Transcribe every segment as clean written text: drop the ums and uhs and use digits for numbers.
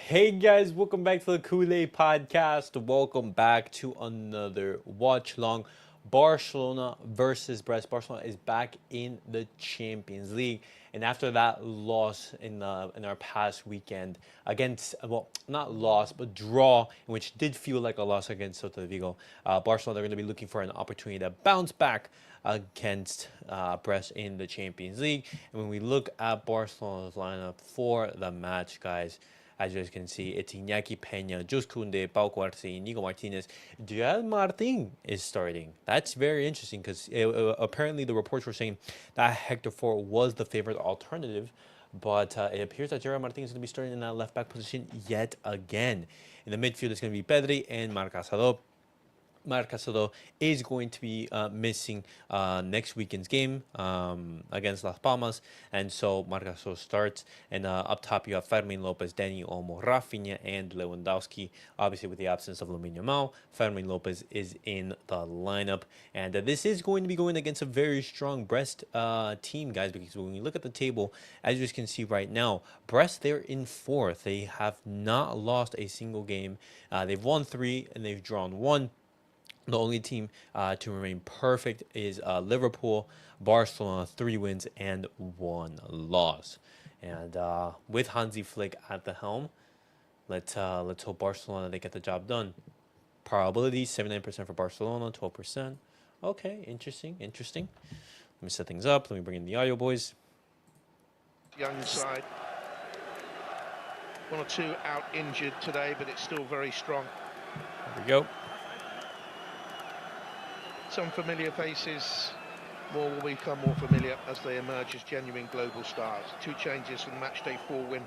Hey guys, welcome back to the CulePodcast. Welcome back to another watch long. Barcelona versus Brest. Barcelona is back in the Champions League, and after that loss in our past weekend against, well, not loss but draw, which did feel like a loss against Celta Vigo, Barcelona are going to be looking for an opportunity to bounce back against Brest in the Champions League. And when we look at Barcelona's lineup for the match, guys, as you guys can see, it's Iñaki Peña, Jus Koundé, Pau Cuarci, Nico Martinez. Joel Martin is starting. That's very interesting because apparently the reports were saying that Hector Ford was the favorite alternative, but it appears that Joel Martin is going to be starting in that left back position yet again. In the midfield, it's going to be Pedri and Marc Casadó. Casadó is going to be missing next weekend's game against Las Palmas, and so Casadó starts. And up top, you have Fermín Lopez, Dani Olmo, Raphinha, and Lewandowski. Obviously, with the absence of Lamine Yamal, Fermín Lopez is in the lineup, and this is going to be going against a very strong Brest team, guys. Because when you look at the table, as you guys can see right now, Brest, they're in fourth. They have not lost a single game. They've won 3 and they've drawn 1. The only team to remain perfect is Liverpool. Barcelona, 3 wins and 1 loss. And with Hansi Flick at the helm, let's hope Barcelona, they get the job done. Probability 79% for Barcelona, 12%. Okay, interesting. Let me set things up. Let me bring in the audio, boys. Young side. 1 or 2 out injured today, but it's still very strong. There we go. Some familiar faces, more will become more familiar as they emerge as genuine global stars. 2 changes from the Matchday 4 win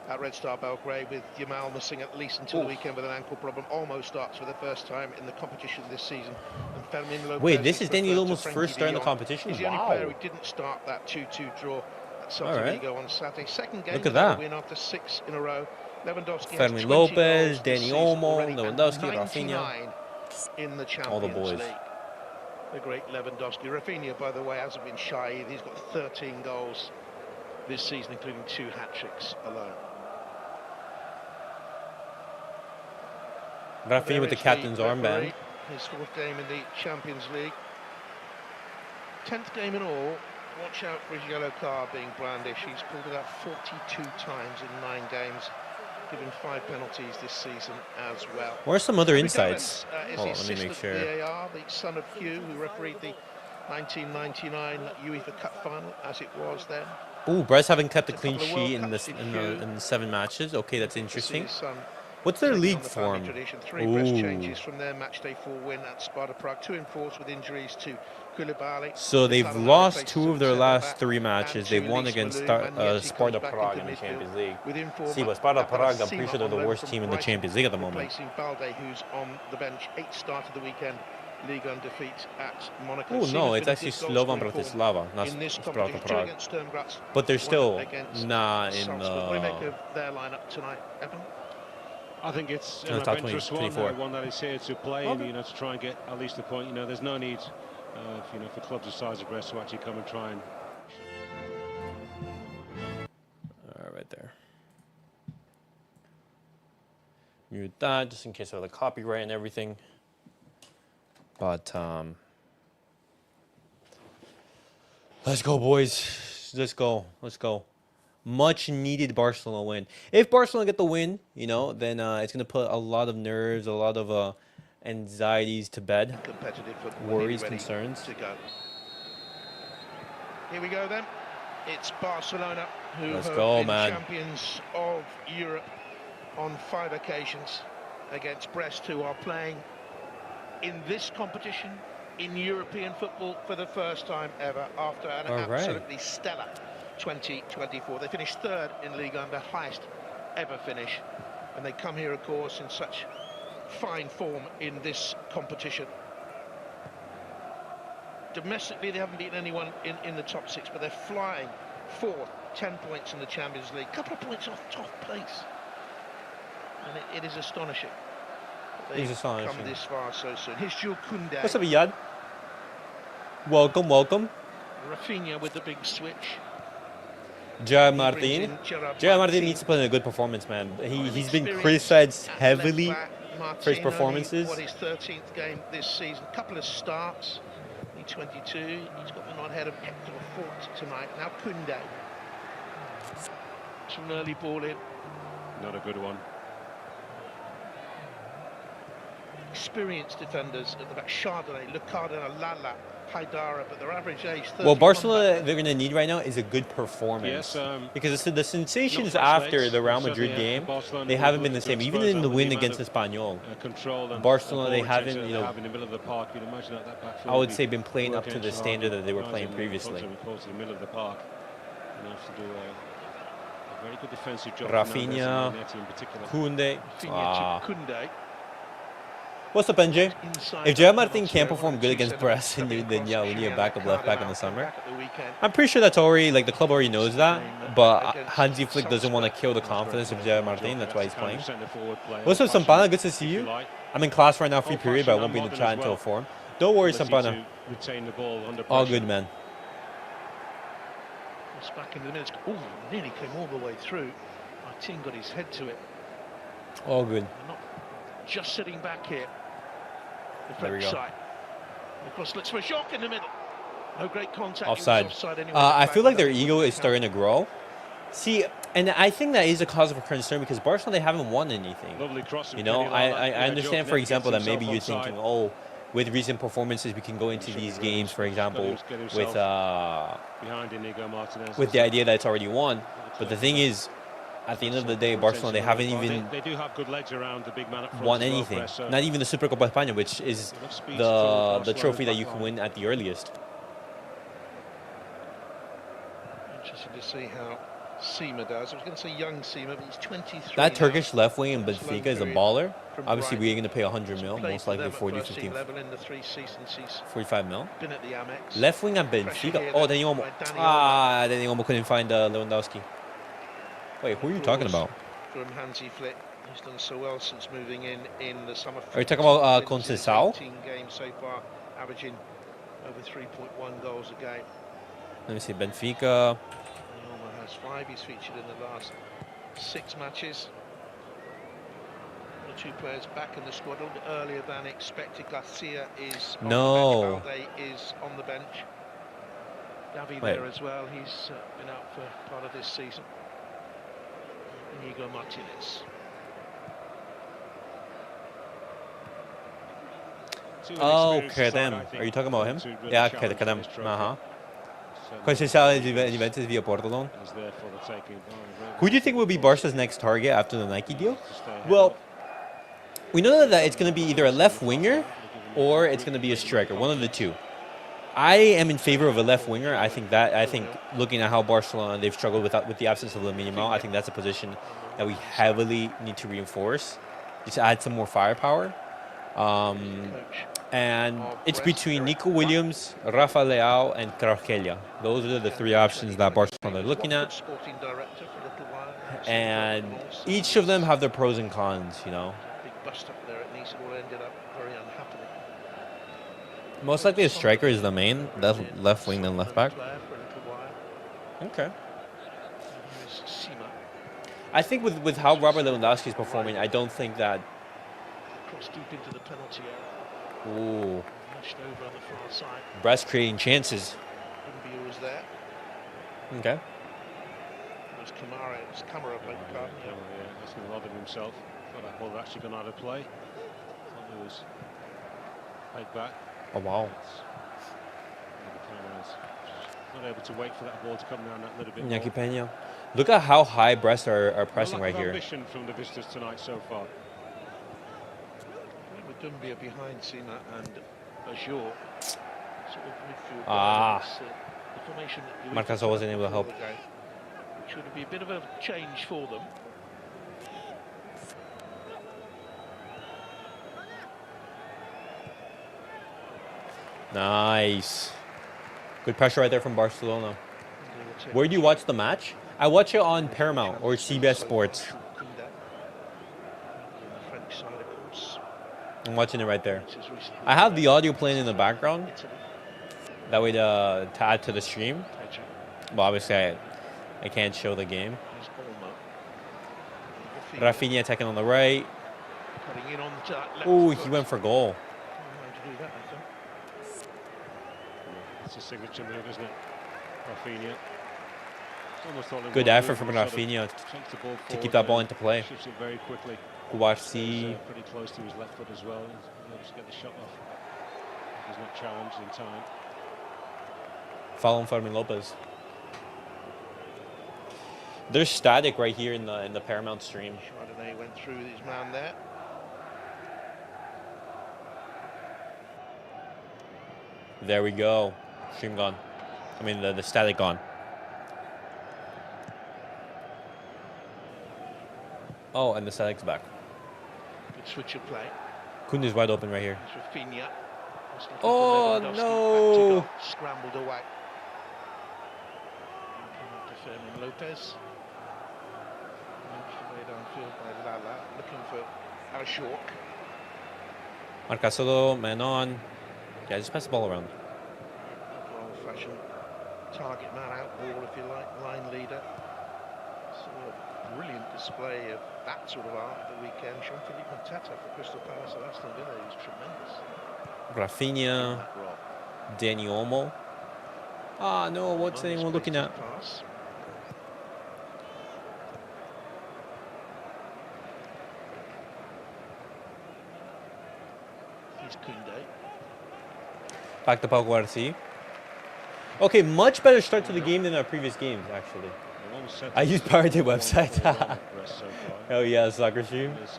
at Red Star Belgrade, with Yamal missing at least until the weekend with an ankle problem. Olmo starts for the first time in the competition this season. And Fermín Lopez. Wait, this is Dani Olmo's first start in the competition? He's the only player who didn't start that 2-2 draw at Celta Vigo on Saturday. Second game, look at that win after 6 in a row. Lewandowski Fermín Lopez, Dani Olmo, Lewandowski, Raphinha, in the Champions all the boys. League. The great Lewandowski. Raphinha, by the way, hasn't been shy either. He's got 13 goals this season, including 2 hat-tricks alone. Raphinha with the captain's armband. His 4th game in the Champions League. 10th game in all. Watch out for his yellow card being brandished. He's pulled it out 42 times in 9 games. Given 5 penalties this season as well. What are some other insights? Let me make sure. VAR, the son of Hugh, who refereed the 1999 UEFA Cup final, as it was then. Ooh, Brest haven't kept a clean sheet in the 7 matches. Okay, that's interesting. What's their league form? 3 Brest changes from their Matchday 4 win at Sparta Prague. 2 enforced with injuries to Koulibaly. So they've lost 2 of their last 3 matches. They've won against Sparta Prague in the Champions League. See, but Sparta Prague, I'm pretty sure they're the worst team in the Champions League at the moment. Replacing Balde, who's on the bench. 8 start of the weekend. League on defeat at Monaco. Oh no, it's actually Slovan Bratislava, not Sparta Prague. But they're still not in the... What do you make of their lineup tonight, Evan? I think it's an adventurous one that is here to play, and, to try and get at least a point. There's no need, for clubs the size of Brest to actually come and try and. Right there. Mute that just in case of the copyright and everything. But let's go, boys. Let's go. Much needed Barcelona win. If Barcelona get the win, then it's going to put a lot of nerves, a lot of anxieties to bed. Worries, concerns. Here we go then. It's Barcelona who have been champions of Europe on 5 occasions against Brest, who are playing in this competition in European football for the first time ever after an absolutely stellar 2024. They finished 3rd in Ligue 1, their highest ever finish, and they come here, of course, in such fine form in this competition. Domestically, they haven't beaten anyone in the top 6, but they're flying 4th, 10 points in the Champions League, couple of points off top place, and it is astonishing. They've come this far so soon. Here's Jules Koundé. What's up, Iyad? Welcome. Raphinha with the big switch. Gerard Martin. Gerard Martin needs to put in a good performance, man. He's been criticized heavily for his performances. What, his 13th game this season? A couple of starts. In 22, he's got the nod ahead of Hector Fort tonight. Now Koundé. It's an early ball in. Not a good one. Experienced defenders at the back. Chardonnay, Lucardina, Lala, Haidara, but their average age 31. What Barcelona they're going to need right now is a good performance. Yes, because the sensations after the Real Madrid game, they haven't been the same. Even in the win against Espanyol, Barcelona, they haven't, you know, I would say been playing up to the standard that they were playing previously. Raphinha, Koundé. What's up, NJ? If Gerard Martin can't perform good against Brest, then yeah, we need a backup left back in the summer. I'm pretty sure that's already, like, the club already knows that, but Hansi Flick doesn't want to kill the confidence of Gerard Martin. That's why he's playing. What's up, Sampana? Good to see you. I'm in class right now, free period, but I won't be in the chat until 4. Don't worry, Sampana. All good, man. It's back in the minutes. Oh, nearly came all the way through. Martin got his head to it. All good. Not just sitting back here. The There we French go. side. Of course, looks for a shock in the middle. No great contact. Offside. Anyway, I feel like their ego is starting to grow. See, and I think that is a cause of concern because Barcelona, they haven't won anything. You know, I understand, for example, that maybe you're thinking, oh, with recent performances, we can go into these games, for example, with the idea that it's already won. But the thing is, at the end of the day, Barcelona, they haven't even won anything. Not even the Supercopa España, which is the trophy that you can win at the earliest. Interesting to see how Sima does. I was going to say young Sima, but he's 23. That Turkish left wing in Benfica is a baller. Obviously, we're going to pay 100 mil, most likely 40, 50, 45 mil. Been at the Amex. Left wing at Benfica. Oh, Dani Olmo. Dani Olmo couldn't find Lewandowski. Wait, who are you talking about? From Hansi Flick, who's done so well since moving in the summer. Are you talking about Conceição? 18 games so far, averaging over 3.1 goals a game. Let me see, Benfica. Olmo has 5. He's featured in the last 6 matches. The 2 players back in the squad a little bit earlier than expected. Garcia is on the bench. Valde is on the bench. Gavi there as well. He's been out for part of this season. Inigo Martinez. Okay, then. Are you talking about him? Yeah, Kadem. Conceição Juventus via Portolón. Who do you think will be Barca's next target after the Nike deal? Well, we know that it's going to be either a left winger or it's going to be a striker, one of the two. I am in favor of a left winger. I think looking at how Barcelona, they've struggled with the absence of Lamine Yamal, I think that's a position that we heavily need to reinforce. Just add some more firepower. And it's between Nico Williams, Rafa Leao, and Carvajal. Those are the 3 options that Barcelona are looking at. And each of them have their pros and cons, you know. Big bust up there at Nice, it all ended up very unhappily. Most likely a striker is the main, left wing and left back. Okay. I think with how Robert Lewandowski is performing, I don't think that. Cross deep into the penalty area. Ooh. Pushed over on the far side. Brest creating chances. Dumbia was there. Okay. It was Kamara. It was Kamara playing the card. Yeah, asking a lot of himself. Thought that ball had actually gone out of play. Thought it was played back. Oh wow. Not able to wait for that ball to come down that little bit. Iñaki Peña. Look at how high Brest are pressing right here. Ambition from the visitors tonight so far. With Dumbia behind Sima and Azure. Sort of midfield. The formation that Marcos wasn't able to help. Which would be a bit of a change for them. Nice. Good pressure right there from Barcelona. Where do you watch the match? I watch it on Paramount or CBS Sports. I'm watching it right there. I have the audio playing in the background. That way to add to the stream. But obviously I can't show the game. Olmo. Raphinha attacking on the right. Cutting in on the left Oh, he foot. went for goal. To do that, I think. It's a signature move, isn't it? Raphinha. Almost all in Good one effort move, from sort of Raphinha takes the ball to forward keep that ball and into play. shifts it very quickly. Watchalong. Pretty close to his left foot as well. He's able to get the shot off. He's not challenged in time. Following Fermín Lopez. They're static right here in the Paramount stream. Chardonnay went through with his man there. There we go. Stream gone. I mean the static gone. Oh, and the static's back. Good switch of play. Kunde's wide open right here. It's Raphinha. Oh, no. Scrambled away. To Fermín Lopez. Way downfield by Lala. Looking for Ashok. Casadó, man on. Yeah, just pass the ball around. Old-fashioned target man out ball, if you like, line leader. So a brilliant display of that sort of art at the weekend. Jean-Philippe Matata for Crystal Palace at Aston Villa, he was tremendous. Raphinha, That rock. Dani Olmo. Ah, no, what's anyone looking at? Pass. Here's Koundé. Back to Pau Guarci. Okay, much better start to the game than our previous games, actually. I used Pirate website. Oh yeah, soccer stream. Just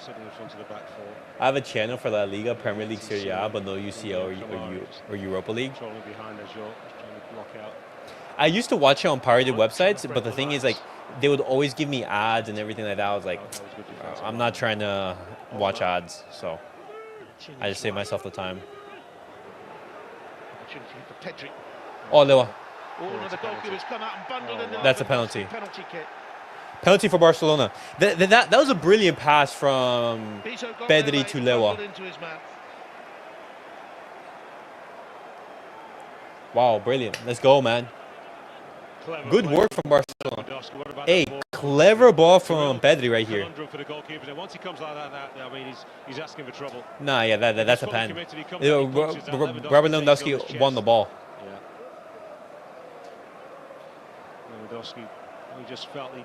sitting in front of the back four. I have a channel for La Liga, Premier League, Serie A, but no UCL or Europa League. Controlling behind as you're trying to block out. I used to watch it on pirated websites, but the thing is, like, they would always give me ads and everything like that. I was like, I'm not trying to watch ads, so I just save myself the time. Opportunity for Pedri. Oh, Lewa. All of the goalkeepers come out and bundled in. That's a penalty. Penalty kick. Penalty for Barcelona. That was a brilliant pass from Pedri to Lewa. Wow, brilliant. Let's go, man. Good work from Barcelona. Hey, clever ball from Pedri right here. Once he comes like that, I mean, he's asking for trouble. Nah, yeah, that's a pen. Robert Lewandowski won the ball. Lewandowski, he just felt he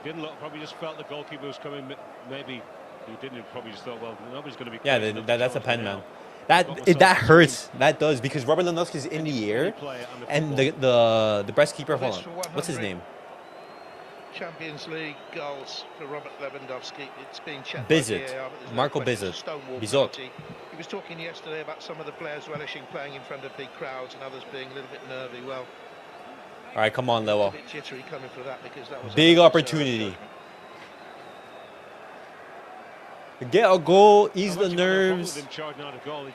didn't look. Probably just felt the goalkeeper was coming. Maybe he didn't. Probably just thought, well, nobody's going to be. Yeah, that's a pen, man. That hurts. That does, because Robert Lewandowski is in the air, and the Brest keeper. Hold on, what's his name? Champions League goals for Robert Lewandowski. It's being checked. Bizet, Marco Bizet. He was talking yesterday about some of the players relishing playing in front of big crowds and others being a little bit nervy. Well. All right, come on, Lewa. Big opportunity. Get a goal, ease the nerves.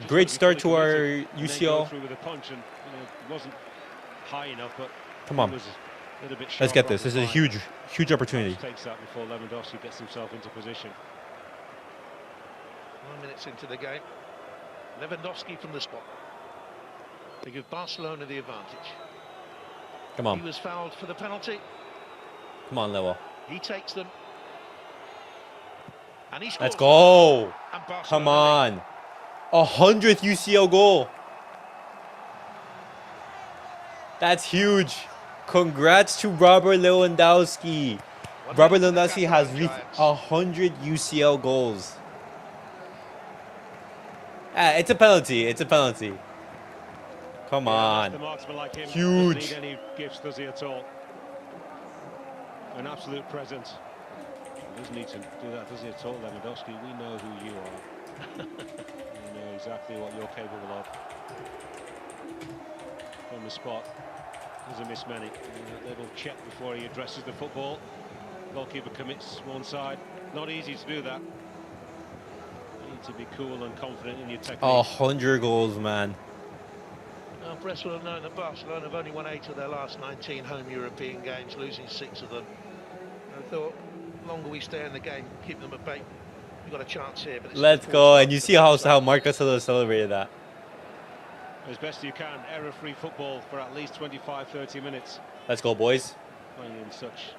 Great start to our UCL. Come on. Let's get this. This is a huge opportunity. Takes that before Lewandowski gets himself into position. 9 minutes into the game. Lewandowski from the spot. They give Barcelona the advantage. Come on. He was fouled for the penalty. Come on, Lewa. He takes them. And he scores. Let's go. Come on. 100th UCL goal. That's huge. Congrats to Robert Lewandowski. Robert Lewandowski has reached 100 UCL goals. It's a penalty. It's a penalty. Come on. Huge. Doesn't need any gifts, does he, at all? An absolute presence. He doesn't need to do that, does he, at all, Lewandowski? We know who you are. We know exactly what you're capable of. From the spot. Doesn't miss many. A little check before he addresses the football. Goalkeeper commits one side. Not easy to do that. You need to be cool and confident in your technique. 100 goals, man. Now, Brest will have known that Barcelona have only won 8 of their last 19 home European games, losing 6 of them. I thought, the longer we stay in the game, keep them at bay, we've got a chance here. But let's go, and you see how Marcus celebrated that. As best you can, error-free football for at least 25-30 minutes. Let's go, boys. playing in such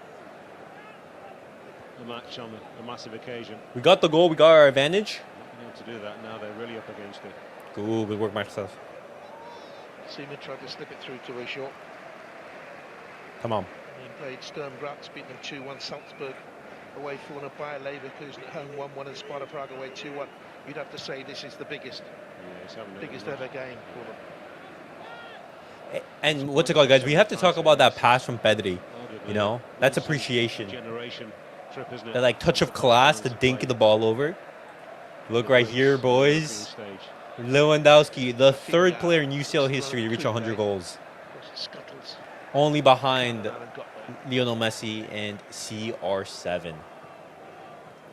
a match on a massive occasion. We got the goal. We got our advantage. Not being able to do that now. They're really up against it. Cool. Good work, Marcel. Seaman tried to slip it through to a short. Come on. He played Sturm Graz, beat them 2-1. Salzburg away 4-0. Bayer Leverkusen at home 1-1, and Sparta Prague away 2-1. You'd have to say this is the biggest ever game for them. And what's it called, guys? We have to talk about that pass from Pedri. You know, that's appreciation. Generation trip, isn't it? That like touch of class to dink the ball over. Look right here, boys. Lewandowski, the third player in UCL history to reach 100 goals. Only behind Lionel Messi and CR7.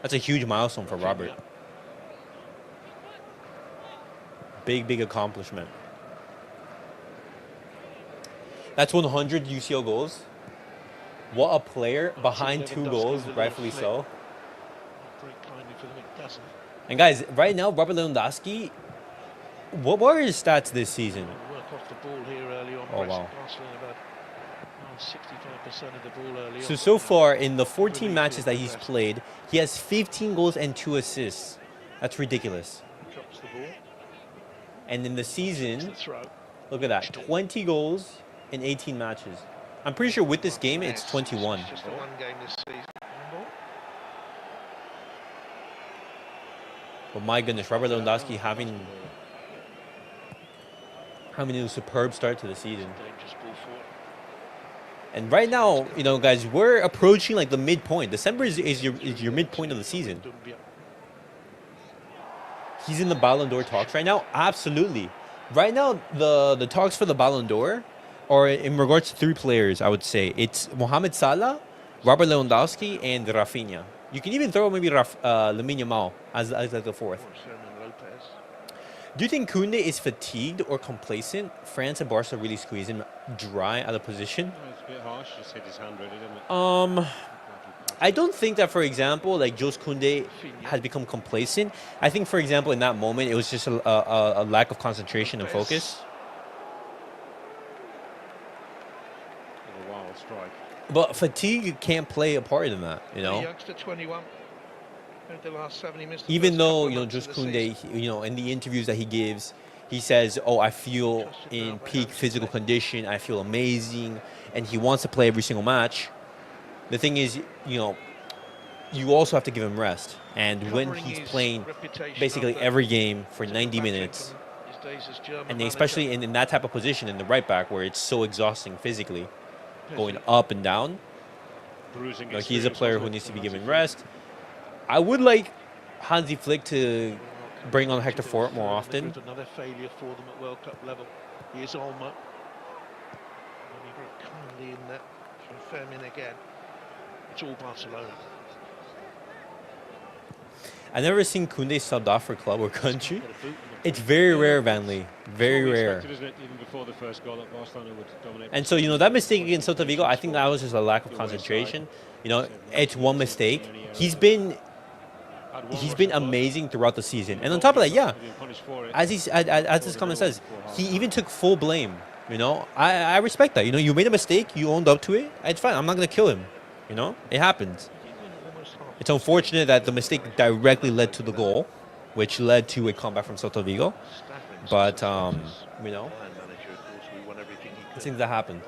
That's a huge milestone for Robert. Big accomplishment. That's 100 UCL goals. What a player behind 2 goals, rightfully so. And guys, right now, Robert Lewandowski, what were his stats this season? Work off the ball here early on. Oh, wow. Barcelona about 65% of the ball early on. So far, in the 14 matches that he's played, he has 15 goals and 2 assists. That's ridiculous. Drops the ball. And in the season, The throw. look at that, 20 goals in 18 matches. I'm pretty sure with this game, it's 21. Just the one game this season. But my goodness, Robert Lewandowski having a superb start to the season. Dangerous ball forward. And right now, you know, guys, we're approaching like the midpoint. December is your midpoint of the season. He's in the Ballon d'Or talks right now? Absolutely. Right now, the talks for the Ballon d'Or are in regards to 3 players, I would say. It's Mohamed Salah, Robert Lewandowski, and Raphinha. You can even throw maybe Lamine Yamal as like the 4th. Do you think Koundé is fatigued or complacent? France and Barca really squeeze him dry out of position. It's a bit harsh. Just hit his hand really, didn't it? I don't think that, for example, like Jules Koundé has become complacent. I think, for example, in that moment, it was just a lack of concentration and focus. A wild strike. But fatigue can't play a part in that, you know. Youngster 21. The last 7 he missed. Even though, you know, Jules Koundé, you know, in the interviews that he gives, he says, "Oh, I feel in peak physical condition. I feel amazing," and he wants to play every single match. The thing is, you know, you also have to give him rest. And when he's playing basically every game for 90 minutes, and especially in that type of position in the right back where it's so exhausting physically, going up and down, you know, he's a player who needs to be given rest. I would like Hansi Flick to bring on Hector Fort more often. Another failure for them at World Cup level. Here's Olmo. Very kindly in that from Fermín again. It's all Barcelona. I've never seen Koundé subbed off for club or country. It's very rare, Van Lee. Very rare. Even before the first goal, that Barcelona would dominate. And so, you know, that mistake against Celta Vigo, I think that was just a lack of concentration. You know, it's one mistake. He's been amazing throughout the season. And on top of that, yeah, as his comment says, he even took full blame. You know, I respect that. You know, you made a mistake, you owned up to it. It's fine. I'm not going to kill him. You know, it happens. It's unfortunate that the mistake directly led to the goal, which led to a comeback from Celta Vigo. But, you know, things that happen.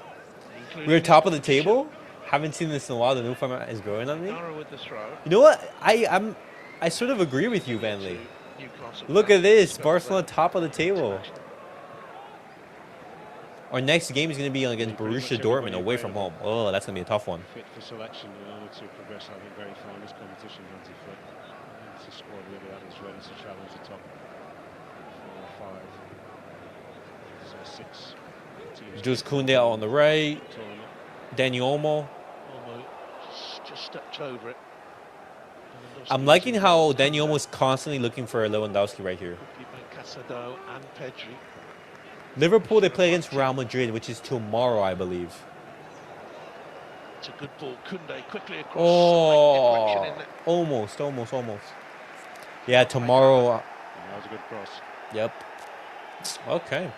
We're top of the table. Haven't seen this in a while. The new format is growing on me. You know what? I sort of agree with you, Van Lee. Look at this. Barcelona top of the table. Our next game is going to be against Borussia Dortmund away from home. Oh, that's going to be a tough one. Fit for selection in order to progress, I think, very far in this competition, Hansi Flick. It's a squad really that is ready to challenge the top 4 or 5. So 6 teams. Jules Koundé on the right. Daniel Olmo. Just stepped over it. I'm liking how Daniel Olmo is constantly looking for Lewandowski right here. Casadó and Pedri. Liverpool, they play against Real Madrid, which is tomorrow, I believe. It's a good ball. Koundé quickly across. Oh, almost. Yeah, tomorrow. That was a good cross. Yep. Okay.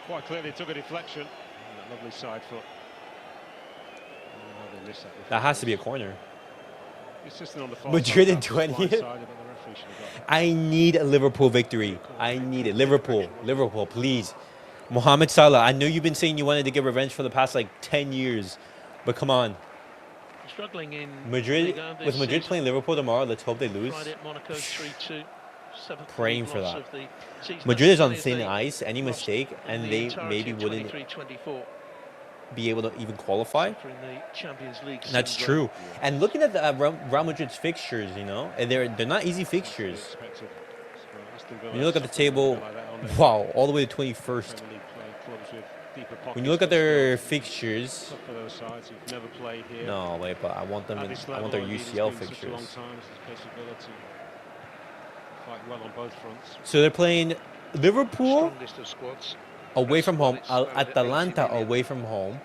Quite clearly took a deflection. And that lovely side foot. Oh, they missed That has to be a corner. It's just on the far Madrid side, in that's the 20th. blind side, but the referee should have got it. I need a Liverpool victory. I need it. Liverpool, please. Mohamed Salah, I know you've been saying you wanted to get revenge for the past like 10 years, but come on. Struggling in Madrid, Liga this with Madrid season. playing Liverpool tomorrow, let's hope they lose. Friday at Monaco 3-2. Praying for that. Madrid is on thin ice, any mistake, and they maybe wouldn't be able to even qualify. And that's true. And looking at the Real Madrid's fixtures, you know, and they're not easy fixtures. When you look at the table, wow, all the way to 21st. When you look at their fixtures, no, wait, but I want them. I want their UCL fixtures. So they're playing Liverpool away from home, Atalanta away from home,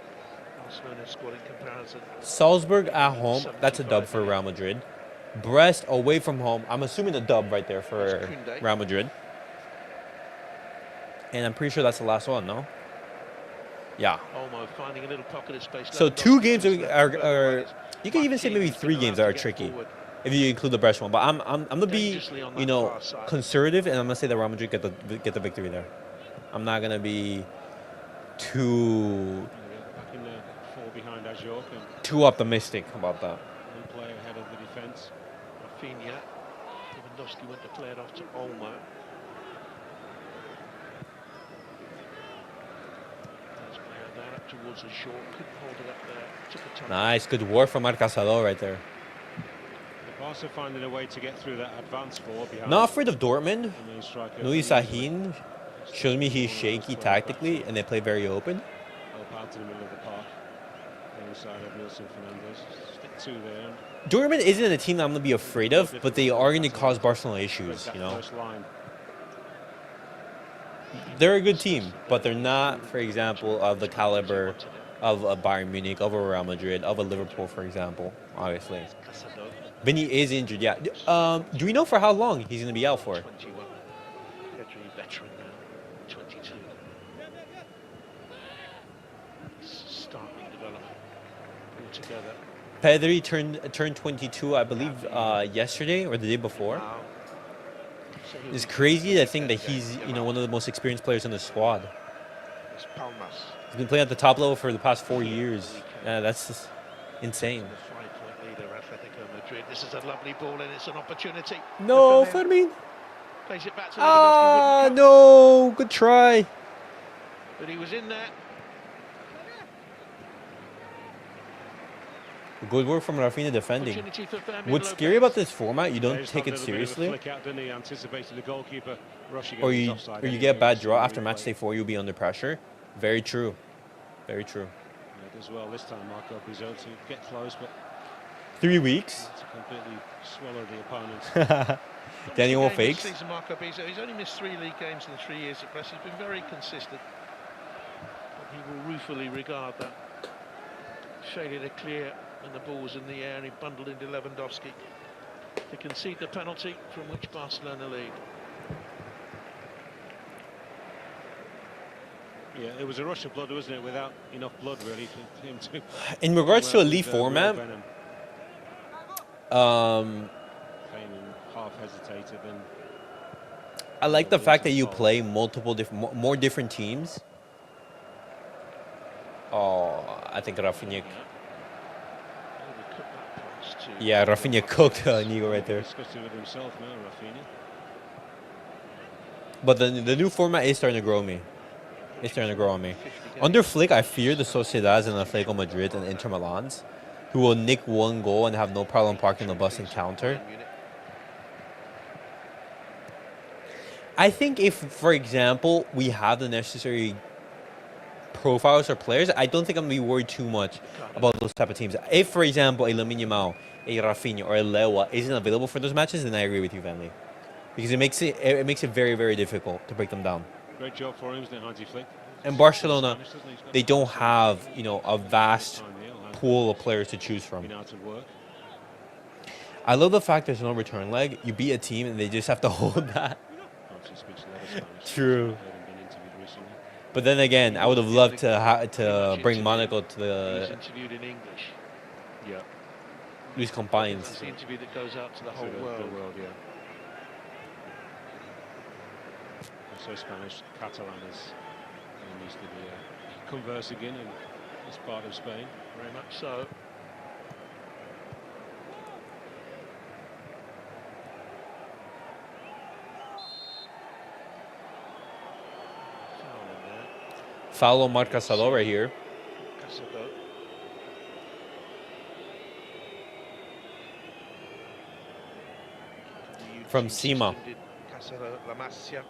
Salzburg at home. That's a dub for Real Madrid. Brest away from home. I'm assuming a dub right there for Real Madrid. And I'm pretty sure that's the last one, no? Yeah. Olmo finding a little pocket of space. So 2 games are you can even say maybe 3 games that are tricky if you include the Brest one. But I'm gonna be, you know, conservative, and I'm gonna say that Real Madrid get the victory there. I'm not gonna be too optimistic about that. Play ahead of the defence. Raphinha. Lewandowski went to play it off to Olmo. Towards the short, couldn't hold it up there. Took a time. Nice, good work from Casadó right there. Barça finding a way to get through that advance four behind. Not afraid of Dortmund. Louis Sahin shows me he's shaky tactically, and they play very open. Help out to the middle of the park. Inside of Wilson Fernandez. Stick 2 there. Dortmund isn't a team that I'm going to be afraid of, but they are going to cause Barcelona issues, you know. They're a good team, but they're not, for example, of the caliber of a Bayern Munich, of a Real Madrid, of a Liverpool, for example, obviously. Vinny is injured, yeah. Do we know for how long he's going to be out for? 21. Veteran now, 22. Starting development altogether. Pedri turned 22, I believe, yesterday or the day before. It's crazy to think that he's, you know, one of the most experienced players in the squad. He's been playing at the top level for the past 4 years. Yeah, that's just insane. The 5-point leader, Atletico Madrid. This is a lovely ball and it's an opportunity. No, Fermín. Plays it back to Ah, no. Good try. But he was in there. Good work from Raphinha defending. What's scary about this format, you don't take it seriously. Or you get a bad draw after match day 4, you'll be under pressure. Very true. Very true. As well this time, Marco Bizzotti get close, but 3 weeks. to completely swallow the opponent. Daniel fakes. Marco Bizzotti. He's only missed 3 league games in 3 years at Brest. He's been very consistent. But he will ruefully regard that. Shaded a clear and the ball was in the air and he bundled into Lewandowski to concede the penalty from which Barcelona lead. Yeah, it was a rush of blood, wasn't it? Without enough blood, really, for him to... In regards to a league format, Feynman half hesitated and... I like the fact that you play multiple more different teams. Oh, I think Raphinha. Yeah, Raphinha cooked Nigo right there. But the new format is starting to grow me. It's starting to grow on me. Under Flick, I fear the Sociedades and Atletico Madrid and Inter Milans, who will nick 1 goal and have no problem parking the bus and counter. I think if, for example, we have the necessary profiles or players, I don't think I'm going to be worried too much about those type of teams. If, for example, a Lamine Yamal, a Raphinha, or a Lewa isn't available for those matches, then I agree with you, Van Lee. Because it makes it very, very difficult to break them down. Great job for him, isn't it, Hansi Flick? And Barcelona, they don't have, you know, a vast pool of players to choose from. I love the fact there's no return leg. You beat a team and they just have to hold that. True. But then again, I would have loved to Pretty bring much Monaco to He was the interviewed in English. Yeah. Luis That's Campañas. the interview that goes out to the whole To the world. world, yeah. Also Spanish, Catalan is needs to be conversing in this part of Spain. Very much so. Foul in there. Foul on Casadó right here. Casadó. From Sima. Casadó, La Masia.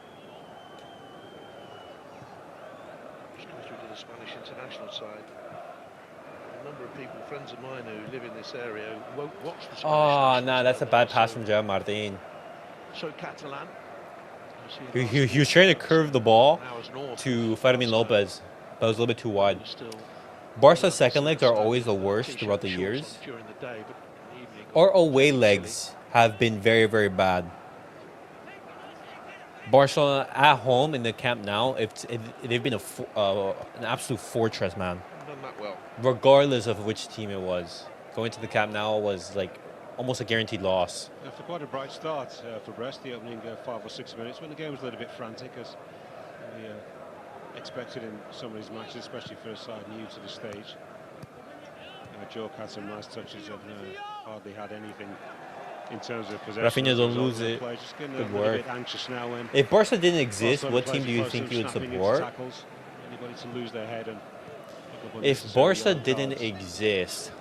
Just come through to the Spanish international side. A number of people, friends of mine who live in this area, who won't watch the Spanish Oh, national nah, that's a side bad now, pass so- from Gerard Martin. So Catalan. He was trying to curve the ball Now as north to of Fermín Barcelona. Lopez, but it was a little bit too wide. Still Barca's second legs are always the worst throughout the years. during the day, but in the evening, Our away legs have been very, very bad. Barcelona at home in the Camp Nou, they've been an absolute fortress, man. haven't done that well. Regardless of which team it was, going to the Camp Nou was like almost a guaranteed loss. For quite a bright start for Brest, the opening 5 or 6 minutes, when the game was a little bit frantic, as we expected in some of these matches, especially for a side new to the stage. Joke had some nice touches and hardly had anything in terms of possession. Raphinha don't lose it. Just getting Good a little work. bit anxious now when If Barca didn't exist, Barcelona what plays team do you close think and you would snapping into support? tackles. Anybody to lose their head and pick up If unnecessary Barca yellow didn't cards. exist,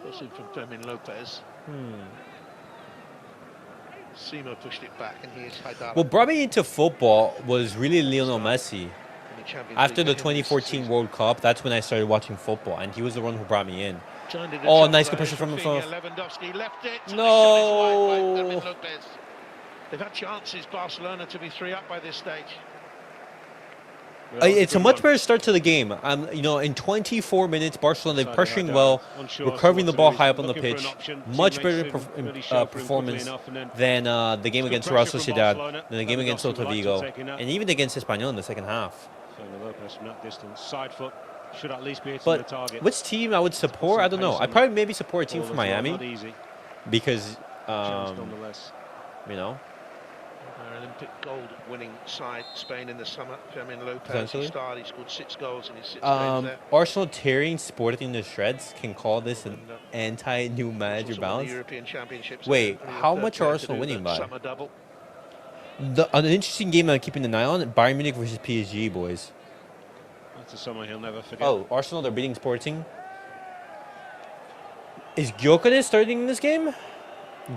This in from Fermín Lopez. Sima pushed it back, and here's Haidara. what brought me into football was really Lionel Messi. in the Champions After League the for him this 2014 season. World Cup, that's when I started watching football, and he was the one who brought me in. Joined in Oh, the nice top good pressure from Raphinha, himself. Lewandowski left it. and the No. shot is wide by Fermín Lopez. They've had chances, Barcelona, to be 3 up by this stage. Well, that was It's a good much one. better start to the game. In 24 4 minutes, Barcelona they're Decided pressuring Haidara, well, unsure recovering the as to ball what to do. high up on the Looking for pitch. an option. Much Teammates better didn't really show for him quickly performance enough, and then than the game good against Real pressure from Sociedad, Barcelona. than the game against Lewandowski Celta likes Vigo, to take it up. and even against Espanyol in the second half. Fermín Lopez from that distance, side foot, should at least be hitting the But target. which team I would support, I don't know. I'd probably maybe support a team Ball from as well, Miami not easy. because, Chance nonetheless. you know, Our Olympic gold-winning side, Spain in the summer. Fermín Lopez, Potentially. he started, he scored 6 goals in his 6 games there. Arsenal tearing Sporting to shreds can call this an anti-new manager Also won the bounce. European Championships. Wait, Only the how third much are player to Arsenal do winning the by? Summer double. An interesting game I'm keeping an eye on, Bayern Munich versus PSG, boys. That's a summer he'll never forget. Oh, Arsenal, they're beating Sporting. Is Gyökeres starting in this game?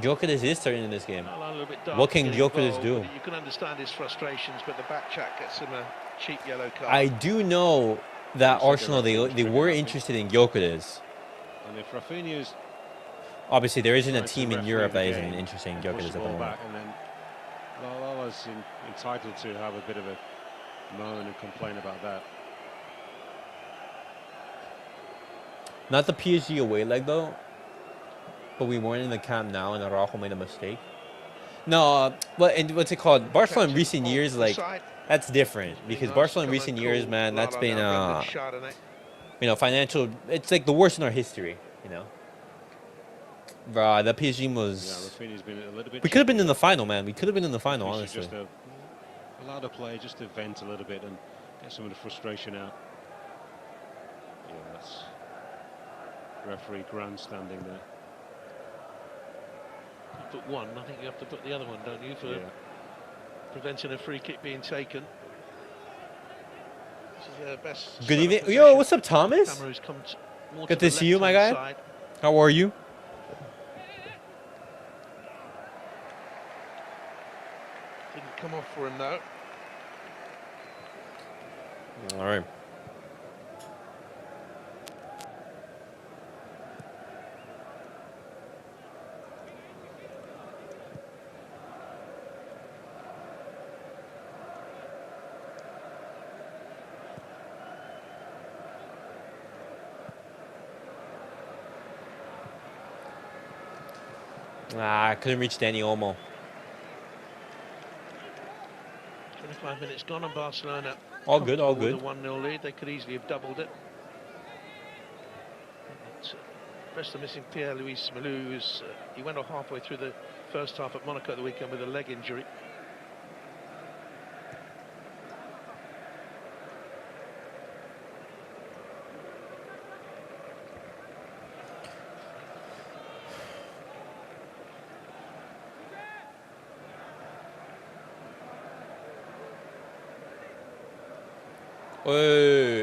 Gyökeres is starting in this game. Well, a little bit dark What can getting Gyökeres involved, do? but you can understand his frustrations, but the back chat gets him a cheap yellow card. I do know that Looks like Arsenal, they everything's were pretty interested in Gyökeres. And if Raphinha's Obviously, there isn't a trying to team in referee Europe the that isn't game, interested in and push Gyökeres at the the ball moment. back, and then Lala's entitled to have a bit of a moan and complain about that. Not the PSG away leg, though. But we weren't in the Camp Nou, and Araujo made a mistake. No, what's it called? Barcelona in recent years, like, that's different. Because Barcelona in recent years, man, that's been, financial. It's like the worst in our history, you know. That PSG Yeah, was. Raphinha's been a little bit. We could have been in the final, man. We could have been in the final, We should honestly. just allow the play just to vent a little bit and get some of the frustration out. Yeah, that's referee grandstanding there. You put one, I think you have to put the other one, don't you, for Yeah. preventing a free kick being taken. This is their best Good spell of evening. Yo, possession. what's up, Thomas? Camera has come more Good to to the see you, my left-hand guy. side. How are you? Didn't come off for him though. All right. I couldn't reach Danny Olmo. 25 minutes gone on Barcelona. All good, all With good. a 1-0 lead, they could easily have doubled it. But, Brest are missing Pierre-Louis Malou. He went off halfway through the first half at Monaco at the weekend with a leg injury.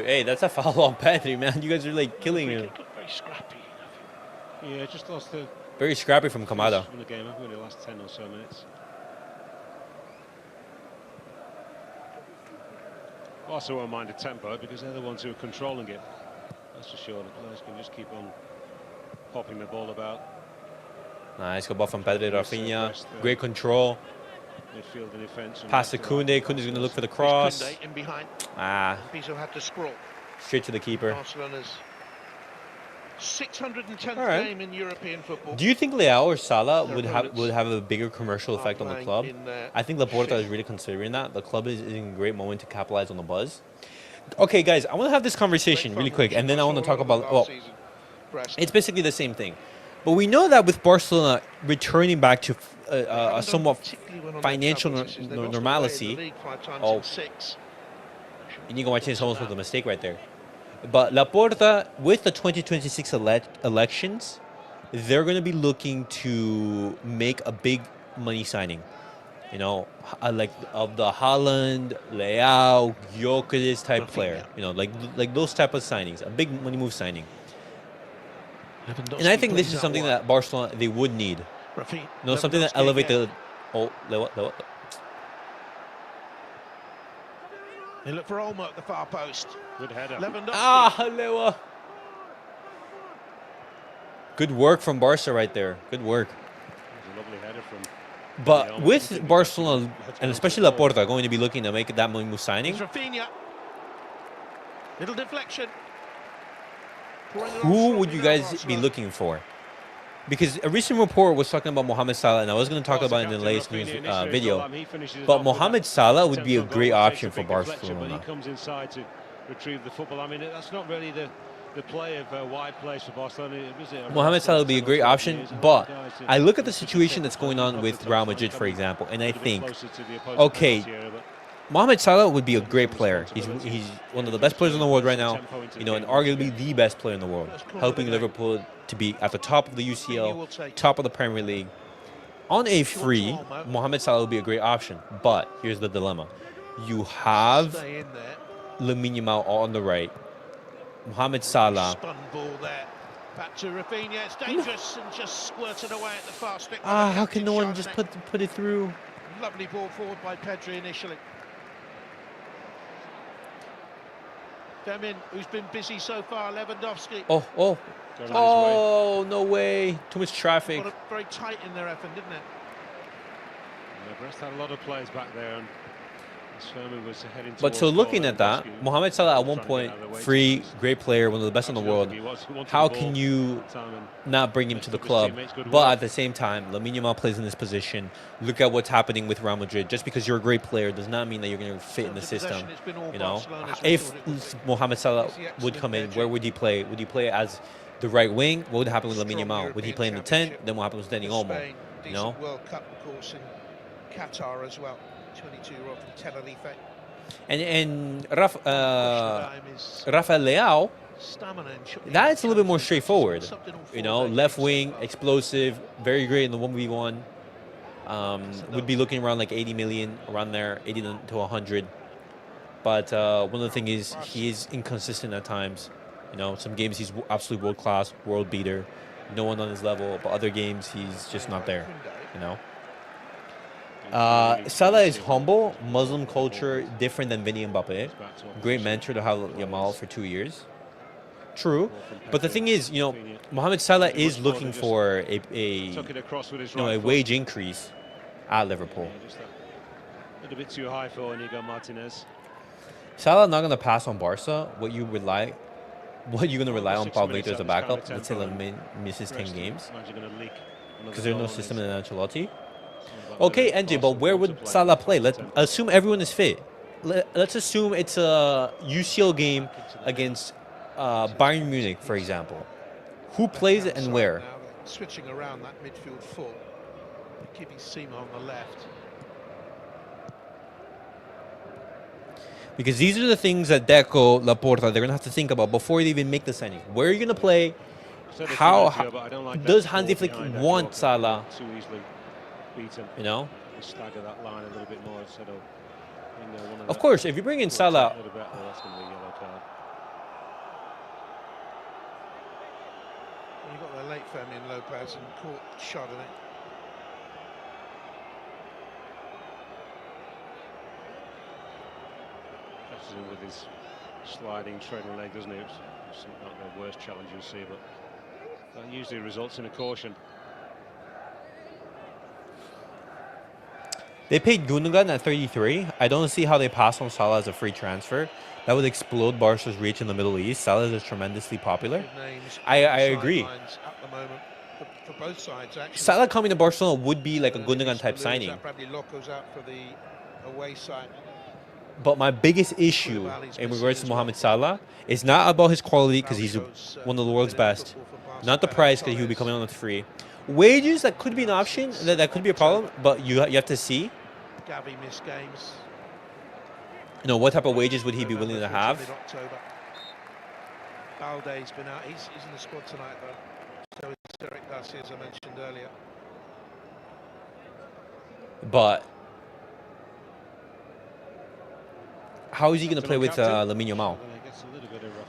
Hey, that's a foul on Pedri, man. You guys are like killing him. Very scrappy. Yeah, just lost the Very scrappy from Casadó. from the game, haven't we, the last 10 or so minutes. Also won't mind a tempo because they're the ones who are controlling it. That's for sure. The players can just keep on popping the ball about. Nice, good ball from Pedri, Raphinha. Great control. Midfield and defence. Pass to Koundé. Koundé's going to look for the cross. Koundé in behind. Pizzo had to scroll. Straight to the keeper. Barcelona's 610th right. game in European football. Do you think Leao or Salah would have a bigger commercial effect on the club? I think Laporta is really considering that. The club is in a great moment to capitalize on the buzz. Okay, guys, I want to have this conversation really quick, and then I want to talk about, well, it's basically the same thing. But we know that with Barcelona returning back to a somewhat financial normalcy, Inigo Martinez almost was a mistake right there. But Laporta, with the 2026 elections, they're going to be looking to make a big money signing. You know, like of the Haaland, Leao, Gyökeres type player. You know, like those type of signings, a big money move signing. And I think this is something that Barcelona, they would need. You know, something that elevate the... Oh, Lewa. They look for Olmo at the far post. Good header. Lewandowski. Lewa. Good work from Barca right there. Good work. It was a lovely header from... But with Barcelona, and especially Laporta, going to be looking to make that money move signing, Raphinha. Little deflection. who would you guys be looking for? Because a recent report was talking about Mohamed Salah, and I was going to talk about it in the latest news video. But Mohamed Salah would be a great option for Barcelona. He comes inside to retrieve the football. I mean, that's not really the play of wide plays for Barcelona. Mohamed Salah would be a great option, but I look at the situation that's going on with Real Madrid, for example, and I think, okay, Mohamed Salah would be a great player. He's one of the best players in the world right now, you know, and arguably the best player in the world, helping Liverpool to be at the top of the UCL, top of the Premier League. On a free, Mohamed Salah would be a great option, but here's the dilemma. You have Lamine Yamal on the right, Mohamed Salah. Spun ball there. Back to Raphinha. It's dangerous and just squirted away at the far stick. How can no one just put it through? Lovely ball forward by Pedri initially. Fermín, who's been busy so far, Lewandowski. Oh, no way. Too much traffic. Got it very tight in their effort, didn't it? Yeah, Brest had a lot of players back there, and Fermín was heading But so looking at that, Mohamed Salah at one point, free, great player, one of the best in the world. How can you not bring him to the club? But at the same time, Lamine Yamal plays in this position. Look at what's happening with Real Madrid. Just because you're a great player does not mean that you're going to fit in the system. You know, if Mohamed Salah would come in, where would he play? Would he play as the right wing? What would happen with Lamine Yamal? Would he play in the 10? Then what happens with Dani Olmo? You know? World Cup, of course, in Qatar as well. 22-year-old from Tenerife. And Rafael Leao, that's a little bit more straightforward. You know, left wing, explosive, very great in the 1v1. Would be looking around like 80 million, around there, 80 to 100. But one of the things is he is inconsistent at times. You know, some games he's absolutely world class, world beater, no one on his level. But other games he's just not there. You know. Salah is humble, Muslim culture, different than Vinny Mbappe. Great mentor to have Yamal for 2 years. True, but the thing is, you know, Mohamed Salah is looking for a wage increase at Liverpool. A little bit too high for Inigo Martinez. Salah not going to pass on Barca. What you going to rely on Pablo as a backup? Let's say Lamine misses 10 games because there's no system in Ancelotti. Okay, NJ, but where would Salah play? Let's assume everyone is fit. let's assume it's a UCL game against Bayern Munich, for example. Who plays it and where? Now they're switching around that midfield full, keeping Seema on the left. Because these are the things that Deco, Laporta, they're going to have to think about before they even make the signing. Where are you going to play? How does Hansi Flick want Salah? Too easily beaten. You know? Stagger that line a little bit more instead of. Of course, if you bring in Salah. That's going to be a yellow card. You got the late Fermín Lopez and caught shot in it. Catches him with his sliding, trailing leg, doesn't he? It's not the worst challenge you'll see, but that usually results in a caution. They paid Gundogan at 33. I don't see how they pass on Salah as a free transfer. That would explode Barca's reach in the Middle East. Salah is tremendously popular. I agree. At the moment, for both sides, actually. Salah coming to Barcelona would be like a Gundogan type signing. Probably Loco's out for the away side. But my biggest issue in regards to Mohamed Salah is not about his quality, because he's one of the world's best. Not the price, because he would be coming on with free. Wages, that could be an option. That could be a problem, but you have to see. Gavi missed games. You know, what type of wages would he be willing to have? Balde's been out. He's in the squad tonight, though. So is Derek Darcy, as I mentioned earlier. But how is he going to play with Lamine Yamal?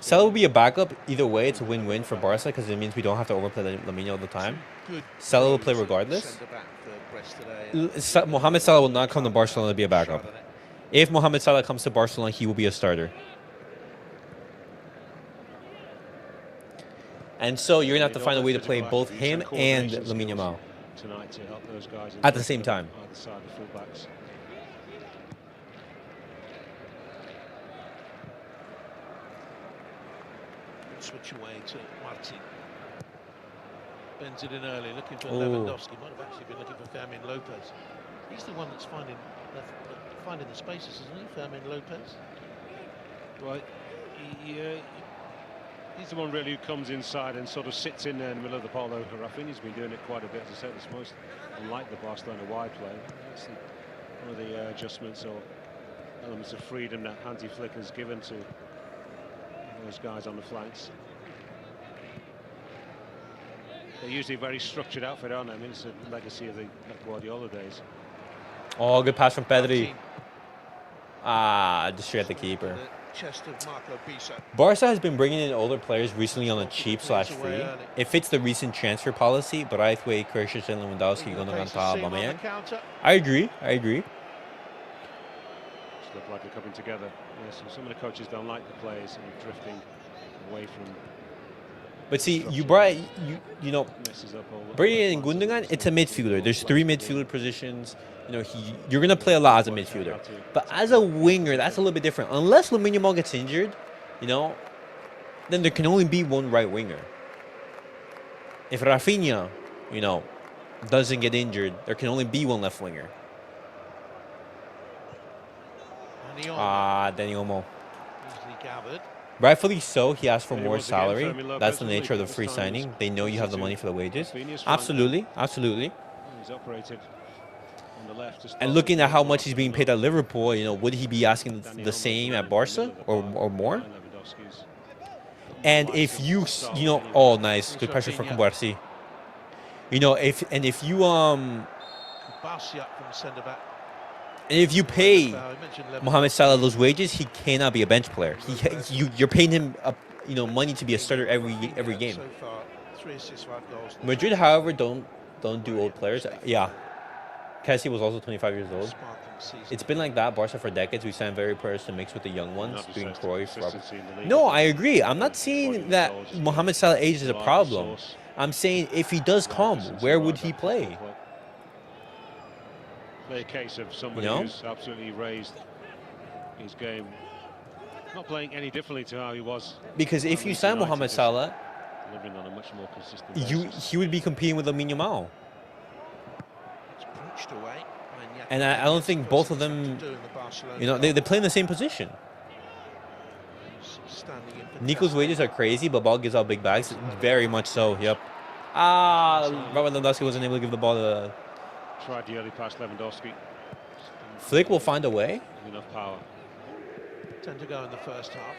Salah will be a backup. Either way, it's a win-win for Barca, because it means we don't have to overplay Lamine all the time. Salah will play regardless. Mohamed Salah will not come to Barcelona to be a backup. If Mohamed Salah comes to Barcelona, he will be a starter. And so you're going to have to find a way to play both him and Lamine Yamal at the same time. Switch away to Martin. Bends it in early, looking for Lewandowski. Might have actually been looking for Fermín Lopez. He's the one that's finding the spaces, isn't he, Fermín Lopez? Well, he's the one really who comes inside and sort of sits in there in the middle of the park. Raphinha's been doing it quite a bit. As I said, it's most unlike the Barcelona wide play. That's one of the adjustments or elements of freedom that Hansi Flick has given to those guys on the flanks. They're usually a very structured outfit, aren't they? I mean, it's a legacy of the Guardiola days. Oh, good pass from Pedri. Just straight at the keeper. Barca has been bringing in older players recently on a cheap/free. It fits the recent transfer policy, but I think Culers and Lewandowski going on top of man. I agree. Look like they're coming together. Yes, some of the coaches don't like the players and drifting away from. But see, you brought you know, bringing in Gundogan, it's a midfielder. There's 3 midfielder positions. You know, you're gonna play a lot as a midfielder. But as a winger, that's a little bit different. Unless Lamine Yamal gets injured, you know, then there can only be one right winger. If Raphinha, you know, doesn't get injured, there can only be one left winger. Dani Olmo. Rightfully so, he asked for more salary. That's the nature of the free signing. They know you have the money for the wages. Absolutely. He's operated on the left. And looking at how much he's being paid at Liverpool, you know, would he be asking the same at Barca or more? And if you know, oh nice, good pressure for Cubarsí. You know, if you and if you pay Mohamed Salah those wages, he cannot be a bench player. You're paying him money to be a starter every game. Madrid, however, don't do old players. Yeah, Casadó was also 25 years old. It's been like that, Barca, for decades. We signed very players to mix with the young ones, being Cruyff. No, I agree. I'm not saying that Mohamed Salah age is a problem. I'm saying if he does come, where would he play? A case of somebody who's absolutely raised his game, not playing any differently to how he was. Because if you sign Mohamed Salah, living on a much more consistent basis. he would be competing with Lamine Yamal. It's punched away. And I don't think both of them, you know, they play in the same position. Nico's wages are crazy, but ball gives out big bags. Very much so, yep. Lewandowski wasn't able to give the ball to... Tried the early pass, Lewandowski. Flick will find a way. Enough power. Tend to go in the first half.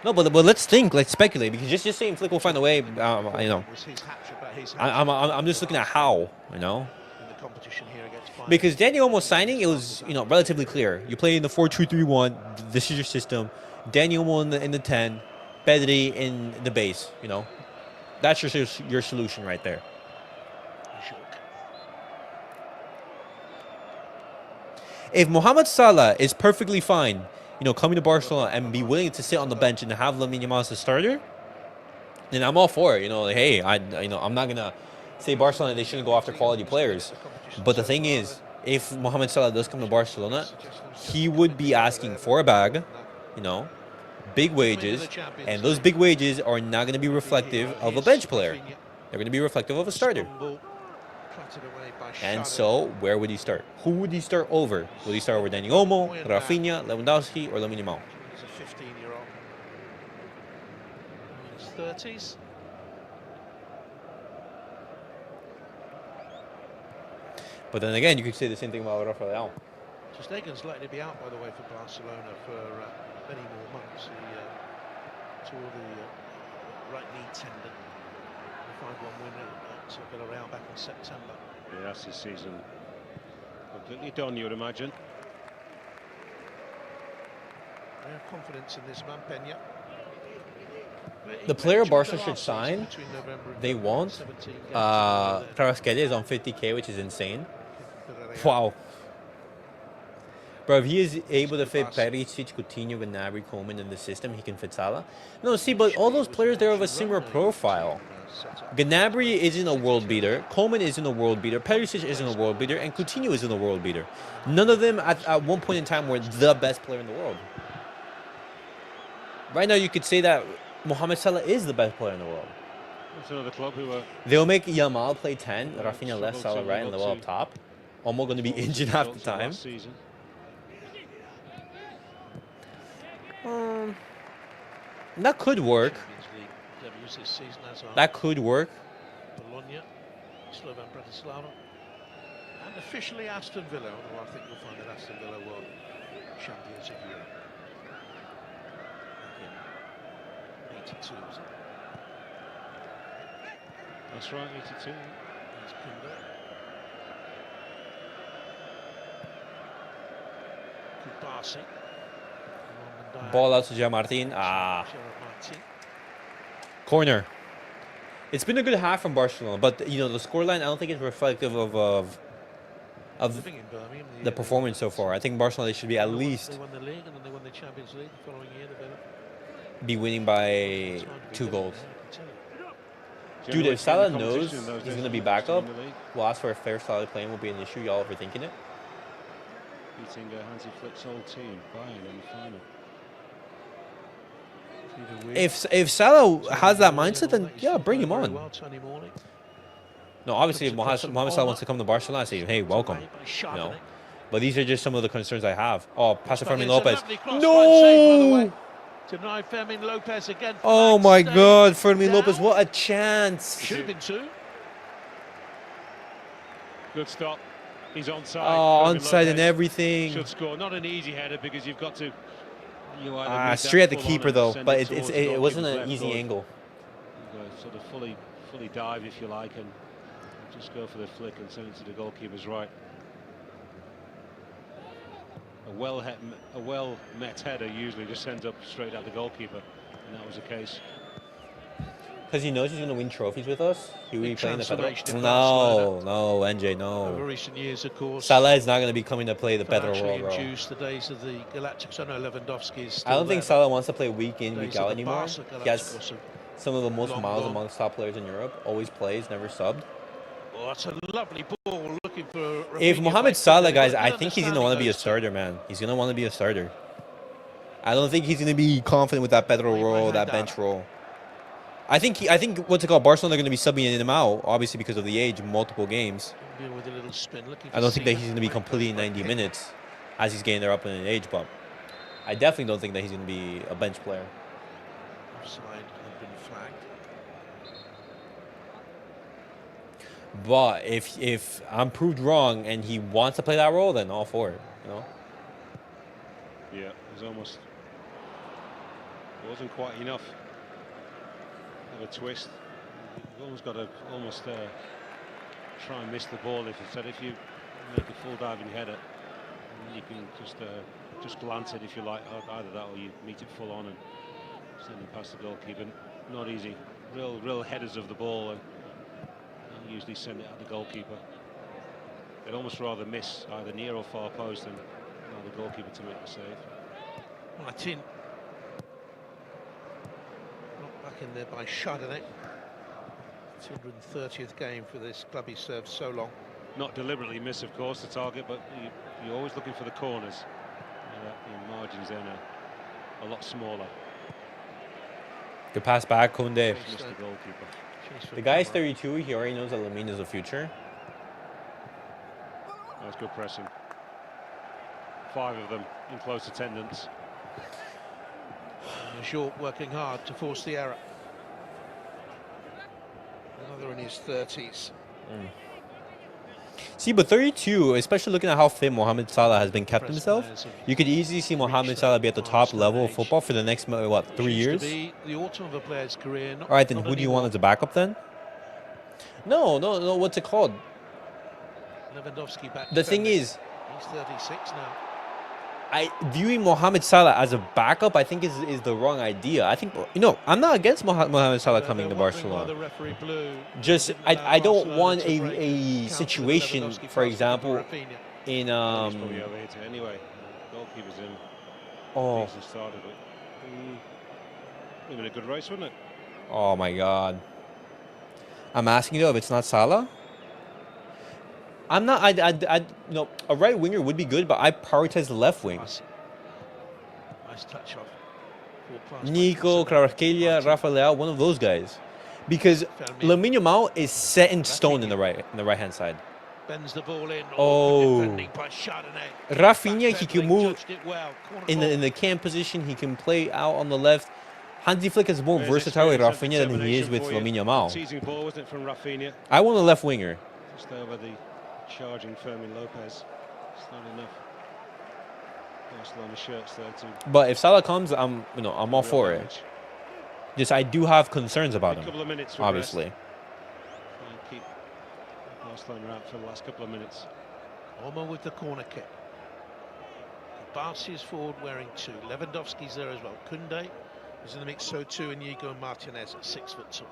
No, but let's think, let's speculate, because just saying Flick will find a way, you know, I'm just looking at how, you know. Because Daniel Olmo signing, it was, you know, relatively clear. You play in the 4-2-3-1. This is your system. Daniel Olmo in the 10, Pedri in the base. You know, that's your solution right there. If Mohamed Salah is perfectly fine, you know, coming to Barcelona and be willing to sit on the bench and have Lamine Yamal as a starter, then I'm all for it. You know, like, hey, I'm not gonna say Barcelona they shouldn't go after quality players. But the thing is, if Mohamed Salah does come to Barcelona, he would be asking for a bag, you know, big wages, and those big wages are not going to be reflective of a bench player. They're going to be reflective of a starter. And so, where would he start? Who would he start over? Would he start over Daniel Olmo, Raphinha, Lewandowski, or Lamine Yamal? He's a 15-year-old. In his 30s. But then again, you could say the same thing about Rafael. Stegen's likely to be out, by the way, for Barcelona for many more months. He tore the right knee tendon. The 5-1 win at Villarreal back in September. Yeah, that's his season completely done, you would imagine. They have confidence in this man, Peña. The player Barca should sign, they won't. Carrasquilla is on 50K, which is insane. Wow. Bro, if he is able to fit Perisic, Coutinho, Gnabry, Coman in the system, he can fit Salah. No, see, but all those players, they're of a similar profile. Gnabry isn't a world beater. Coman isn't a world beater. Perisic isn't a world beater. And Coutinho isn't a world beater. None of them at one point in time were the best player in the world. Right now, you could say that Mohamed Salah is the best player in the world. That's another club who are... They'll make Yamal play 10, Raphinha left, Salah right, and Lewandowski up top. Olmo going to be injured half the time. That could work. That could work. Bologna, Slovan Bratislava, and officially Aston Villa. Although I think you'll find that Aston Villa were champions of Europe in '82. That's right, '82. Ball out to Jean Martin. Corner. It's been a good half from Barcelona, but you know the scoreline. I don't think it's reflective of the performance so far. I think Barcelona should be at least be winning by 2 goals. Dude, if Salah knows he's going to be back up, we'll ask for a fair Salah playing will be an issue. Y'all overthinking it? Beating Hansi Flick's old team, Bayern in the final. If Salah has that mindset, then yeah, bring him on. No, obviously, if Mohamed Salah wants to come to Barcelona, I say, hey, welcome. You know? But these are just some of the concerns I have. Oh, pass to Fermín Lopez. No! Denied Fermín Lopez again. Oh my God, Fermín Lopez, what a chance! Should have been 2. Good stop. He's onside. Oh, onside and everything. Should score. Not an easy header because you've got to. Straight at the keeper though, but it wasn't an easy angle. Sort of fully dive if you like, and just go for the flick and send it to the goalkeeper's right. A well-met header usually just sends up straight at the goalkeeper, and that was the case. Because he knows he's going to win trophies with us. He will be playing the Pedro. No, NJ, no. Over recent years, of course. Salah is not going to be coming to play the Pedro role, bro. The days of the Galactics. I know Lewandowski is. I don't think Salah wants to play week in, week out anymore. He has some of the most miles amongst top players in Europe. Always plays, never subbed. Oh, that's a lovely ball. Looking for. If Mohamed Salah, guys, I think he's going to want to be a starter, man. He's going to want to be a starter. I don't think he's going to be confident with that Pedro role, that bench role. I think what's it called? Barcelona are going to be subbing him out, obviously because of the age, multiple games. With a little spin, I don't think that he's going to be completely 90 minutes as he's getting there up in age, but I definitely don't think that he's going to be a bench player. Offside had been flagged. But if I'm proved wrong and he wants to play that role, then all for it, you know? Yeah, it was almost... It wasn't quite enough of a twist. You've almost got to try and miss the ball. If you make a full diving header, you can just glance it if you like. Either that or you meet it full on and send it past the goalkeeper. Not easy. Real headers of the ball and usually send it at the goalkeeper. They'd almost rather miss either near or far post than allow the goalkeeper to make the save. Martin. Not back in there by Chardonnay. 230th game for this club he served so long. Not deliberately miss, of course, the target, but you're always looking for the corners. The margins then are a lot smaller. Good pass back, Koundé. Missed the goalkeeper. The guy's 32. He already knows that Lamine is the future. That's good pressing. 5 of them in close attendance. Short working hard to force the error. Another in his 30s. See, but 32, especially looking at how fit Mohamed Salah has been kept himself, you could easily see Mohamed Salah be at the top level of football for the next, what, 3 years? The autumn of a player's career. All right, then who do you want as a backup then? No, what's it called? Lewandowski back. The thing is, he's 36 now. Viewing Mohamed Salah as a backup, I think is the wrong idea. I think, I'm not against Mohamed Salah coming to Barcelona. Just, I don't want a situation, for example, in anyway, goalkeeper's in. Oh, Started it. Been a good race, wouldn't it? Oh my God. I'm asking you if it's not Salah. I'm not. A right winger would be good, but I prioritize the left wing. Nice touch off. Nico, Kvaratskhelia, Raphinha, one of those guys, because Lamine Yamal is set in stone in the right hand side. Bends the ball in. Raphinha, he can move in the cam position. He can play out on the left. Hansi Flick is more versatile with Raphinha than he is with Lamine Yamal. Ball, wasn't it, from Raphinha? I want a left winger. Just over the charging Fermín Lopez. It's not enough. Barcelona shirts there too. But if Salah comes, I'm all for it. Just I do have concerns about him. Obviously. Keep Barcelona out for the last couple of minutes. Olmo with the corner kick. Barça is forward wearing 2. Lewandowski's there as well. Koundé is in the mix, so too Inigo Martinez at 6 foot tall.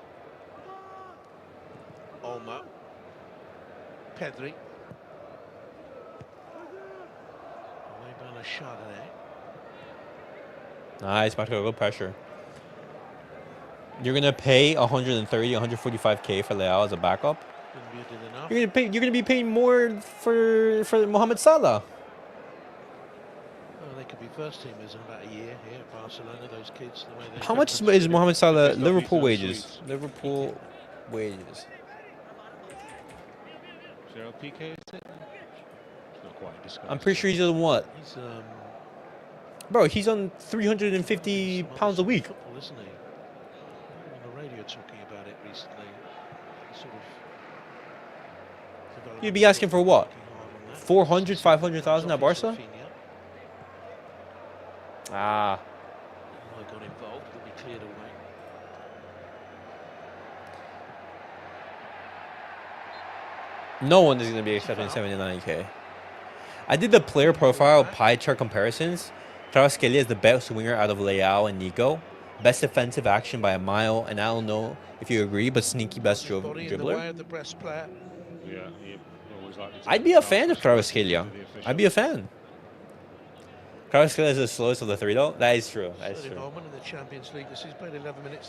Olmo. Pedri. Away by Chardonnay. Nice, back to a little pressure. You're gonna pay 130, 145k for Leao as a backup. You're gonna be paying more for Mohamed Salah. Well, they could be first teamers in about a year here at Barcelona. Those kids. The way they How much is Mohamed Salah Liverpool wages? Liverpool wages. 0 PK, is it? It's not quite discussed. I'm pretty sure he's on what? He's Bro, he's on 350 pounds a week. Football, isn't he? On the radio talking about it recently. Sort of. You'd be asking for what? 400, 500,000 at Barca? Ah. I got involved. It'll be cleared away. No one is going to be accepting 79k. I did the player profile pie chart comparisons. Kvaratskhelia is the best winger out of Leao and Nico. Best defensive action by a mile, and I don't know if you agree, but sneaky best dribbler. Yeah, I'd be a fan of Kvaratskhelia. I'd be a fan. Kvaratskhelia is the slowest of the 3, though. That is true. That is true.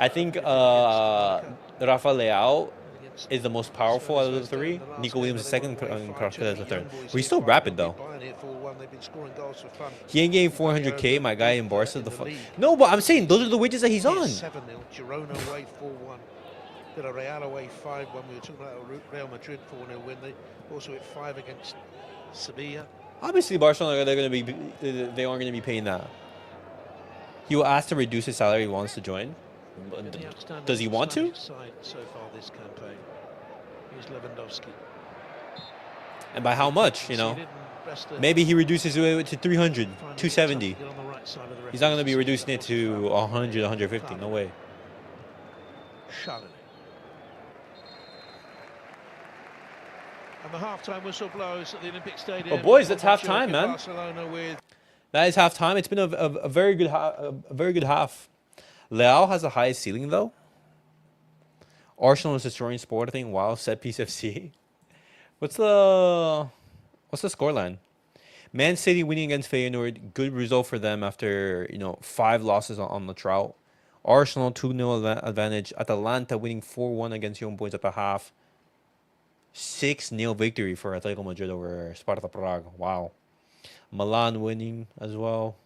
I think Rafa Leao is the most powerful out of the 3. Nico Williams is second, and Kvaratskhelia is the third. But he's still rapid, though. He ain't getting 400k, my guy in Barca. No, but I'm saying those are the wages that he's on. Villarreal away 5-1. We were talking about Real Madrid 4-0 win. They also hit 5 against Sevilla. Obviously, Barcelona they aren't going to be paying that. He will ask to reduce his salary. He wants to join. Does he want to? Side so far this campaign. Here's Lewandowski. And by how much? Maybe he reduces it to 300, 270. He's not going to be reducing it to 100, 150. No way. And the halftime whistle blows at the Olympic Stadium. But boys, that's halftime, man. That is halftime. It's been a very good half. Leao has the highest ceiling though. Arsenal is destroying Sporting. Wow, set piece FC. What's the scoreline? Man City winning against Feyenoord. Good result for them after 5 losses on the trout. Arsenal 2-0 advantage. Atalanta winning 4-1 against Young Boys at the half. 6-0 victory for Atletico Madrid over Sparta Prague. Wow. Milan winning as well.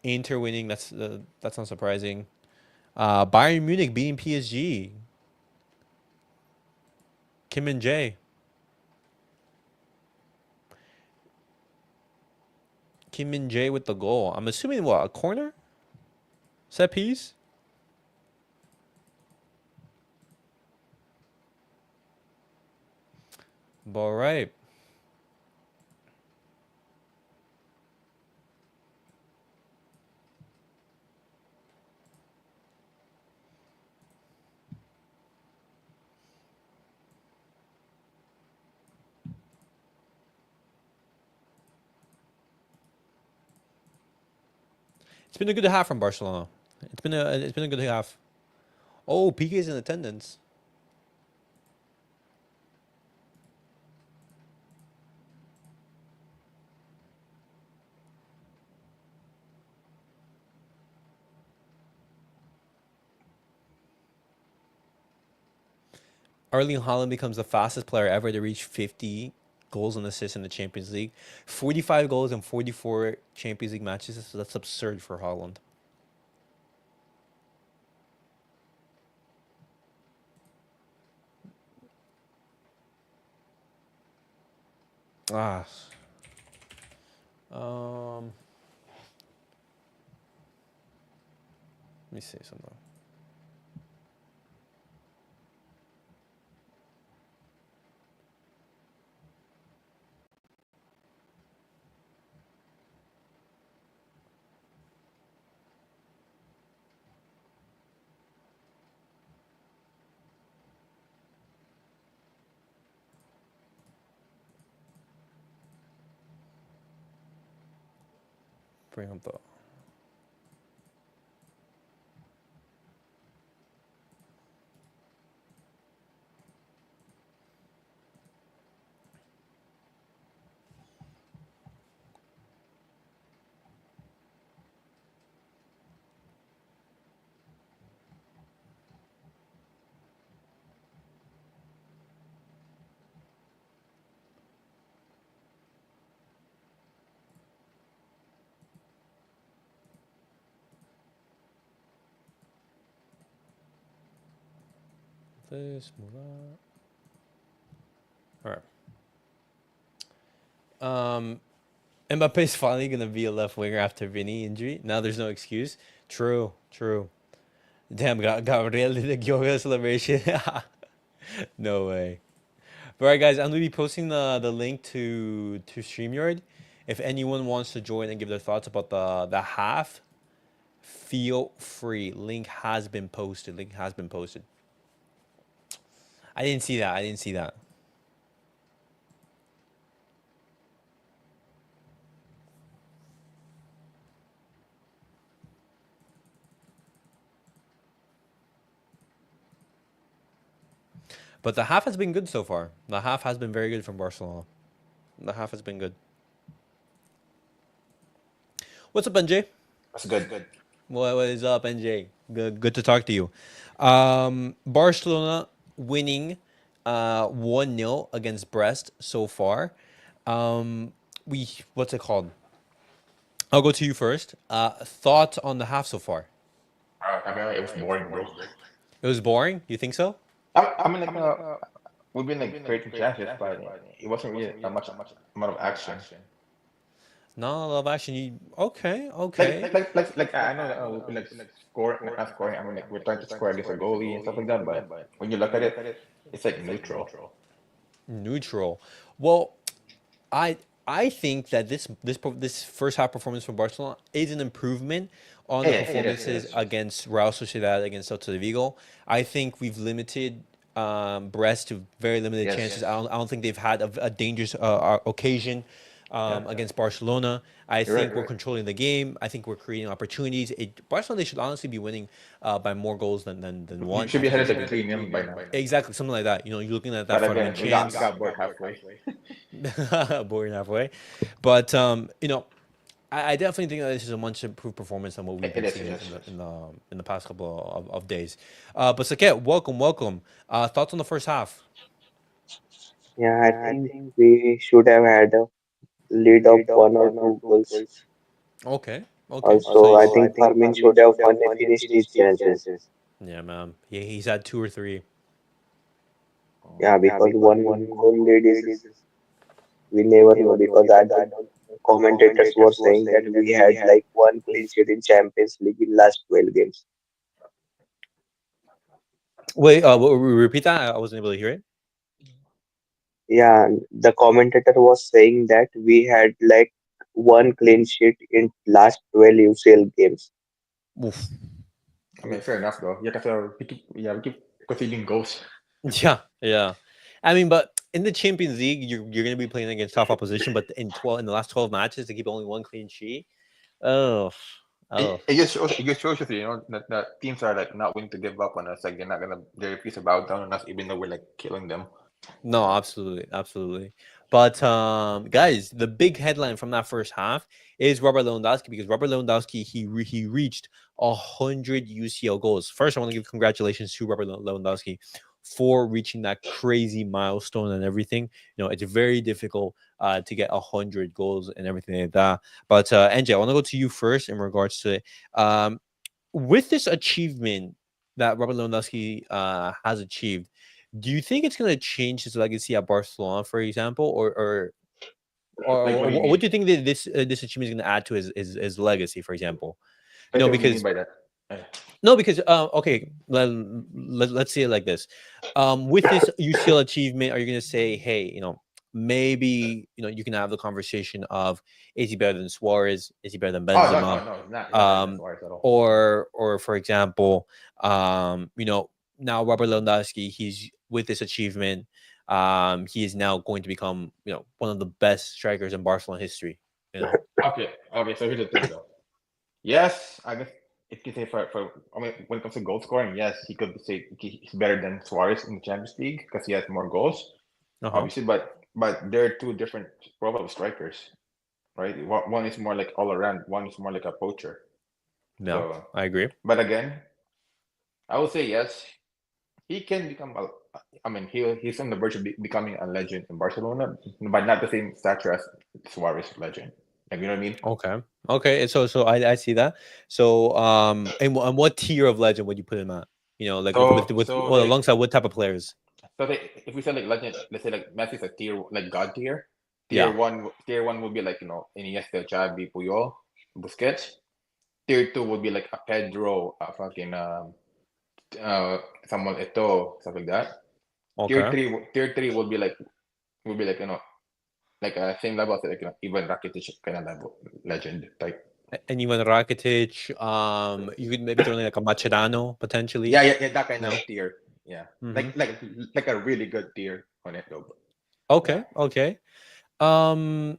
Inter winning. That's not surprising. Bayern Munich beating PSG. Kim and Jae. Kim and Jae with the goal. I'm assuming what, a corner? Set piece? All right. It's been a good half from Barcelona. It's been a good half. Oh, PK's in attendance. Erling Haaland becomes the fastest player ever to reach 50 goals and assists in the Champions League. 45 goals in 44 Champions League matches. So that's absurd for Haaland. Let me say something. Bring up the... This, move that. All right. Mbappe's finally gonna be a left winger after Vinny injury. Now there's no excuse. True. Damn, Gabriel did a yoga celebration. No way. All right, guys, I'm gonna be posting the link to StreamYard. If anyone wants to join and give their thoughts about the half, feel free. Link has been posted. I didn't see that. But the half has been good so far. The half has been very good from Barcelona. The half has been good. What's up, NJ? That's good. What is up, NJ? Good to talk to you. Barcelona winning 1-0 against Brest so far. What's it called? I'll go to you first. Thoughts on the half so far? I mean, it was boring, bro. It It was boring. You think so? I mean, like we've been like creating chances, but it wasn't really that much amount of action. Not a lot of action. Okay, Like okay. I know that we've been like scoring, not scoring. I mean, like we're trying to score against a goalie and stuff like that, but when you look at it, it's like neutral. Neutral. Well, I I think that this first half performance from Barcelona is an improvement on Yeah, the yeah, it is, it performances is. against Real Sociedad, against Celta de Vigo. I think we've limited Brest to very limited chances. Yes, I don't think they've had a dangerous occasion yeah, against Barcelona. I you're right. think we're controlling the game. I think we're creating opportunities. Barcelona, they should honestly be winning by more goals than You one. should be headed like 3-0 by now. Exactly, something like that. You're looking at that But Fermín again, we chance. got bored halfway. Boring halfway. But I definitely think that this is a much improved performance than what we've It been is, seeing it is. in the past couple of days. But Saket, welcome. Thoughts on the first half? Yeah, I think we should have had a lead of 1 or 2 goals. Okay, okay. So Also, I think Fermin should have won and finished his chances. yeah, man. Yeah, he's had two or three. Yeah, because 1 goal lead is we never know because I don't commentators were saying that we had like 1 clean sheet in Champions League in last 12 games. Wait, repeat that. I wasn't able to hear it. Yeah, the commentator was saying that we had like 1 clean sheet in last 12 UCL games. Oof. I mean, fair enough though. Yeah, because we keep conceding goals. Yeah, yeah. I mean, but in the Champions League, you're going to be playing against tough opposition. But in the last 12 matches, to keep only one clean sheet. Oh, oh. It just shows you, that teams are like not willing to give up on us. Like they refuse to bow down on us, even though we're like killing them. No, absolutely, absolutely. But guys, the big headline from that first half is Robert Lewandowski, because Robert Lewandowski he reached 100 UCL goals. First, I want to give congratulations to Robert Lewandowski for reaching that crazy milestone and everything. It's very difficult to get 100 goals and everything like that. But NJ, I want to go to you first in regards to it. With this achievement that Robert Lewandowski has achieved, do you think it's going to change his legacy at Barcelona, for example, Like, what do you what mean? do you think that this achievement is going to add to his legacy, for example? Like, what do you mean Because by that? no, because okay, let's see it like this. With this UCL achievement, are you going to say, hey, maybe you can have the conversation of, is he better than Suarez? Is he better than Oh, no, Benzema? no, no, it's not better than Um, Suarez at all. or for example, now Robert Lewandowski, he's with this achievement, he is now going to become one of the best strikers in Barcelona history. Okay. So here's the thing, though. Yes, I guess it can say for I mean, when it comes to goal scoring, yes, he could say he's better than Suarez in the Champions League because he has more goals, Uh-huh. obviously. But they're two different profile of strikers, right? One is more like all around. One is more like a poacher. Yeah, So, I agree. but again, I would say yes, he can become a. I mean, he's on the verge of becoming a legend in Barcelona, but not the same stature as Suarez legend. Like, you know what I mean? Okay. So I see that. So and what tier of legend would you put him at? Like with well, Like alongside what type of players? if we say like legend, let's say like Messi's a tier, like God tier. Yeah. Tier one would be like Iniesta, Xavi, Puyol, Busquets. Tier two would be like a Pedro, fucking Samuel Eto'o, stuff like that. Okay. Tier three would be like like same level as like even Rakitic kind of level legend type. And even Rakitic, you could maybe throw in like a Macherano potentially. Yeah, that kind No. of tier. Yeah, Mhm. like a really good tier on it though. Okay. Okay. Um,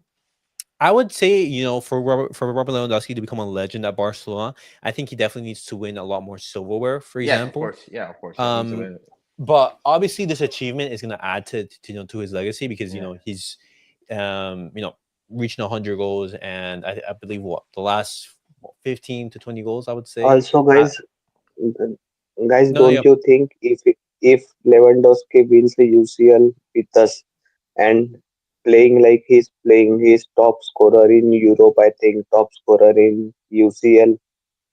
I would say, for Robert Lewandowski to become a legend at Barcelona, I think he definitely needs to win a lot more silverware, for Yes, of example. course. Yeah, of course. Yeah, he needs to Um, win. but obviously this achievement is going to add to his legacy, because Yeah. he's reaching 100 goals, and I believe the last 15 to 20 goals, I would say. Also, guys, No, yeah. don't you think if Lewandowski wins the UCL with us and playing like he's playing, he's top scorer in Europe, I think top scorer in UCL.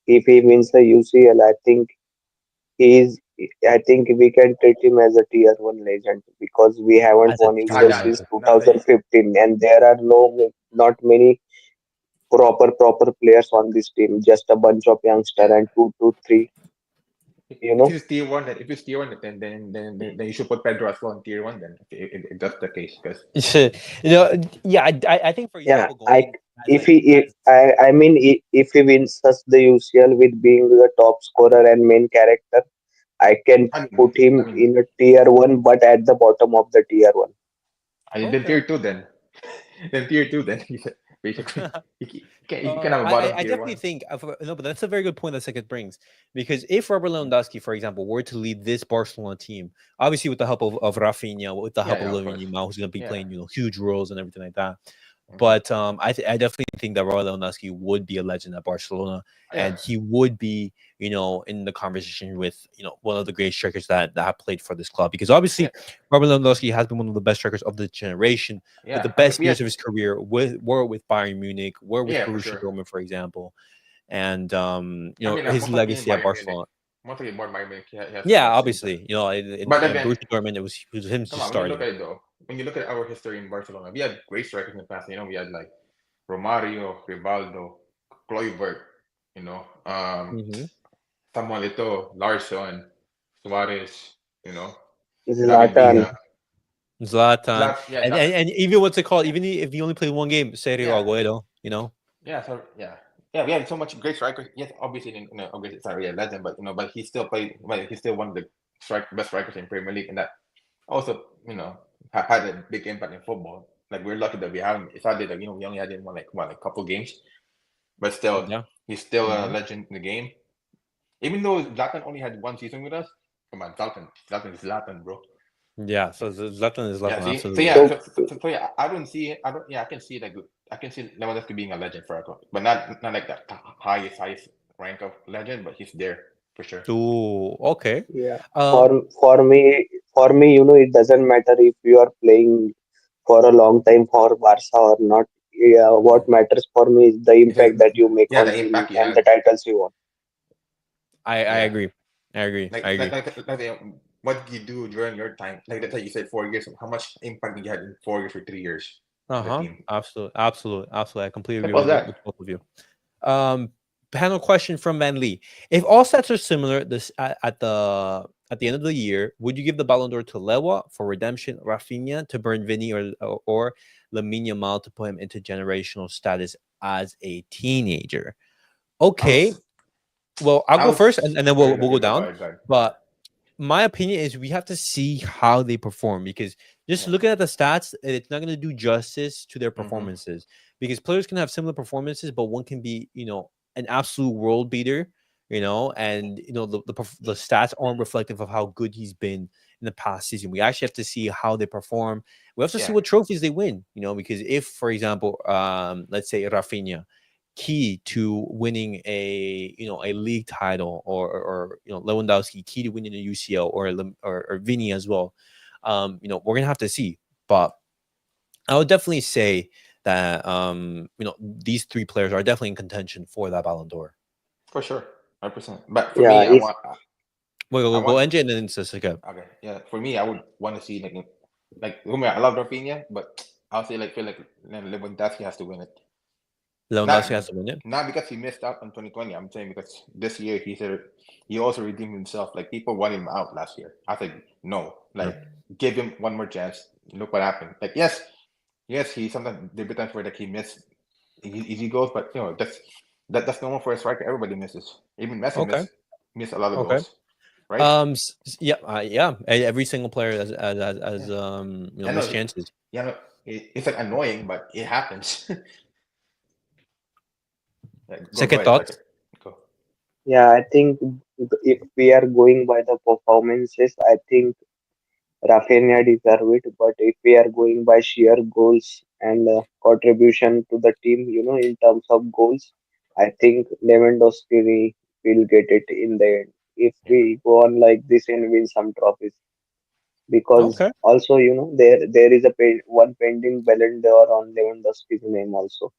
If he wins the UCL, I think he is I think we can treat him as a tier one legend because we haven't as a won tier UCL Yeah, one. since that's why. 2015, and there are not many proper players on this team. Just a bunch of youngster Yeah. and two, three. You If know, he's tier one, then if he's tier one, then you should put Pedro as well in tier one. Then if that's the case, because You know, yeah, I think for yeah. example going as If like he, if, as I mean, if he wins us the UCL with being the top scorer and main character, I can put I him mean, in a tier one, but at the bottom of the tier one. then okay. tier two then. Then tier two then. Basically, you can have a I bottom I tier definitely one. think no, but that's a very good point that Sekit brings because if Robert Lewandowski, for example, were to lead this Barcelona team, obviously with the help of Rafinha, with the Yeah, help yeah, of of Lamine course. Yamal, who's going to be Yeah. playing huge roles and everything like that. Hmm. But I definitely think that Robert Lewandowski would be a legend at Barcelona, Yeah. and he would be in the conversation with one of the great strikers that have played for this club because Yeah. obviously Robert Lewandowski has been one of the best strikers of the generation but Yeah. the I mean, best years of his career were with Bayern Munich, were with yeah, for Borussia sure. Dortmund, for example, and I mean, his mostly in legacy at Bayern Munich. Barcelona. Mostly in Bayern Munich, he has Yeah, most impact. obviously, in, But in again, Borussia Dortmund, it was him come just on, when you look starting. at it though, when you look at our history in Barcelona, we had great strikers in the past. We had like Romario, Rivaldo, Kluivert, you know, Hmm. Samuel Eto'o, Larsson, Suarez, you know, David Zlatan, Villa. Zlatan, Yeah, and even what's it called? Even if he only played one game, Sergio yeah, Aguero, yeah, so yeah, we had so much great strikers. Yes, obviously, obviously it's not really a legend, but but he still played. But he's still one of the best strikers in Premier League, and that also had a big impact in football. Like we're lucky that we have him. It's hardly that we only had him one like what a couple games, but still yeah. he's still a Hmm. legend in the game. Even though Zlatan only had one season with us, come on, Zlatan is Zlatan, bro. Yeah, so Like, Zlatan is yeah, Zlatan, see, so absolutely. yeah, so so yeah, I don't see, I don't, yeah, I can see like, I can see Lewandowski being a legend for a club, but not like that highest rank of legend, but he's there for sure. Ooh, okay. yeah, Um, for me, it doesn't matter if you are playing for a long time for Barca or not. Yeah, what matters for me is the It's like, impact that you make yeah, on the team impact you and have, the titles you won. I yeah, agree, I agree, I like agree. what did you do during your time? Like that's like you said 4 years. How much impact did you had in 4 years or 3 years on the Uh-huh. team? Absolutely, absolutely, absolutely. I completely Simple agree as with that. both of you. Um, Panel question from Van Lee: if all stats are similar this at the end of the year, would you give the Ballon d'Or to Lewa for redemption, Rafinha to burn Vinny, or Lamine Yamal to put him into generational status as a teenager? I Okay, was, well, I'll I go was. first, and then we'll Okay, go go down. ahead, go ahead, go ahead. But my opinion is we have to see how they perform because just Yeah. looking at the stats, it's not going to do justice to their Mm-hmm. performances because players can have similar performances, but one can be, an absolute world beater, and the stats aren't reflective of how good he's been in the past season. We actually have to see how they perform. We have to see Yeah. what trophies they win, because if, for example, let's say Rafinha key to winning a league title or Lewandowski key to winning a UCL or Vini as well. We're gonna have to see, but I would definitely say that these three players are definitely in contention for that Ballon d'Or. For sure, 100%. But for Yeah, me, if Wait, I go want, NJ and then Sasika. okay, yeah. For me, I would want to see I love Raphinha, but I'll say feel like Lewandowski has to win it. Lewandowski Not has to win it. not because he missed out on 2020. I'm saying because this year he also redeemed himself. Like people wanted him out last year. I think no, Yeah. like give him one more chance. Look what happened. Like yes, he sometimes there be times where he missed easy goals, but that's normal for a striker. Everybody misses. Even Messi Okay. miss a lot of Okay. goals, right? Yeah. Yeah. Every single player has Yeah, I know. missed chances. Yeah, no, it's like annoying, but it happens. Yeah, go Second ahead, thoughts. second. Go. yeah, I think if we are going by the performances, I think Rafinha deserve it. But if we are going by sheer goals and contribution to the team, in terms of goals, I think Lewandowski will get it in the end. If Yeah, we go on like this and win some trophies, because Okay. also there is one pending Ballon d'Or on Lewandowski's name also.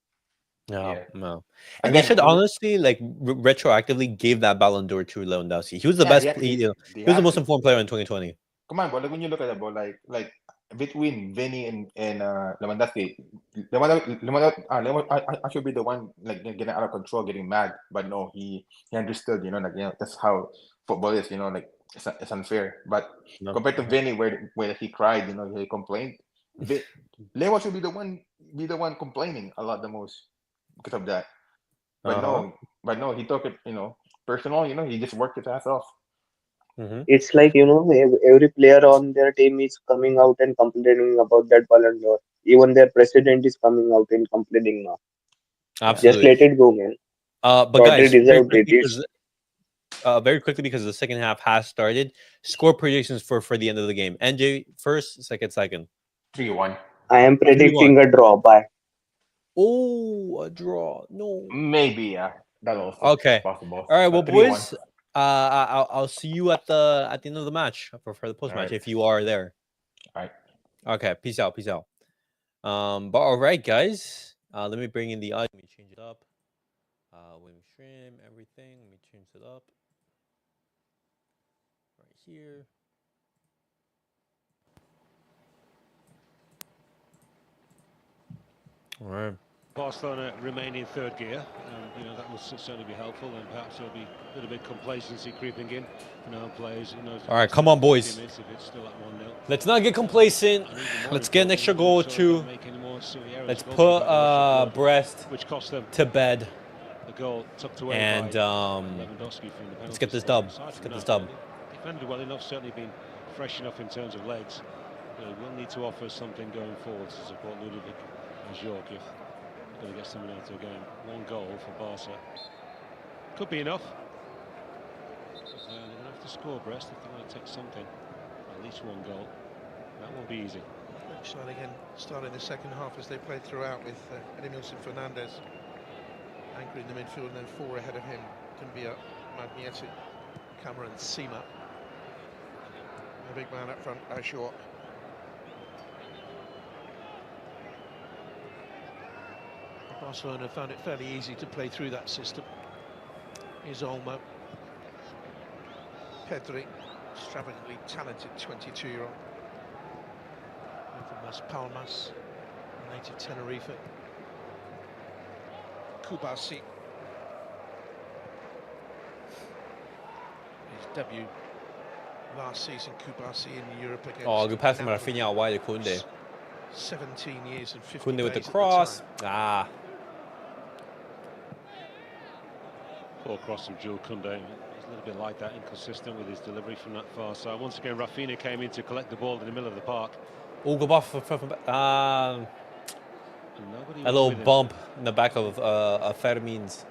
No, Yeah. no. And they should honestly like retroactively give that Ballon d'Or to Lewandowski. He was the best. He was the most informed player in 2020. Come on, bro. Like when you look at it, bro, like between Vinny and Lewandowski, I should be the one like getting out of control, getting mad. But no, he understood. Like that's how football is. Like it's unfair. But No. compared to Vinny, where he cried, he complained. Lewa should be the one complaining a lot the most because of that. But no, he took it personal. He just worked his ass off. It's like, every player on their team is coming out and complaining about that Ballon d'Or. Even their president is coming out and complaining now. Just Absolutely. let it go, man. But Rodri guys, deserved it. very quickly because the second half has started. Score predictions for the end of the game. NJ first, second. 3-1. I am predicting a draw. Bye. Oh, a draw. No. Maybe, yeah. That also Okay. possible. All right. Well, 3-1. boys, I'll see you at the end of the match for the post match if you are there. All right. Okay. Peace out. But all right, guys. Let me bring in the audio. Let me change it up. Let me trim everything. Let me change it up. Right here. All right. Barcelona remain in third gear, and that will certainly be helpful, and perhaps there'll be a little bit of complacency creeping in. Players. All right, come on, boys. If it's still at 1-0. Let's not get complacent. Let's get an extra goal or two. Let's put Brest to bed. The goal tucked away and by Lewandowski from the let's get this dub. Defended well enough, certainly been fresh enough in terms of legs. We'll need to offer something going forward to support Ludovic and Jorg if we're going to get something out of the game. One goal for Barca. Could be enough. They're going to have to score Brest if they want to take something. At least one goal. That won't be easy. Shot again, starting the second half as they played throughout with Edmilson Fernandez anchoring the midfield, and then four ahead of him. Kumbia, Magnetic, Cameron, Sema. A big man up front, Ashok. Barcelona found it fairly easy to play through that system. Here's Olmo. Pedri, extravagantly talented 22-year-old. From Las Palmas, native Tenerife. Kubasi. His debut last season, Kubasi in Europe against. Oh, good pass from Raphinha out wide to Koundé. 17 years and 50 Koundé with the days cross. at Poor cross from Jules Koundé. He's a little bit like that, inconsistent with his delivery from that far side. Once again, Raphinha came in to collect the ball in the middle of the park. Oh, good off a little bump in the back of Fermín's.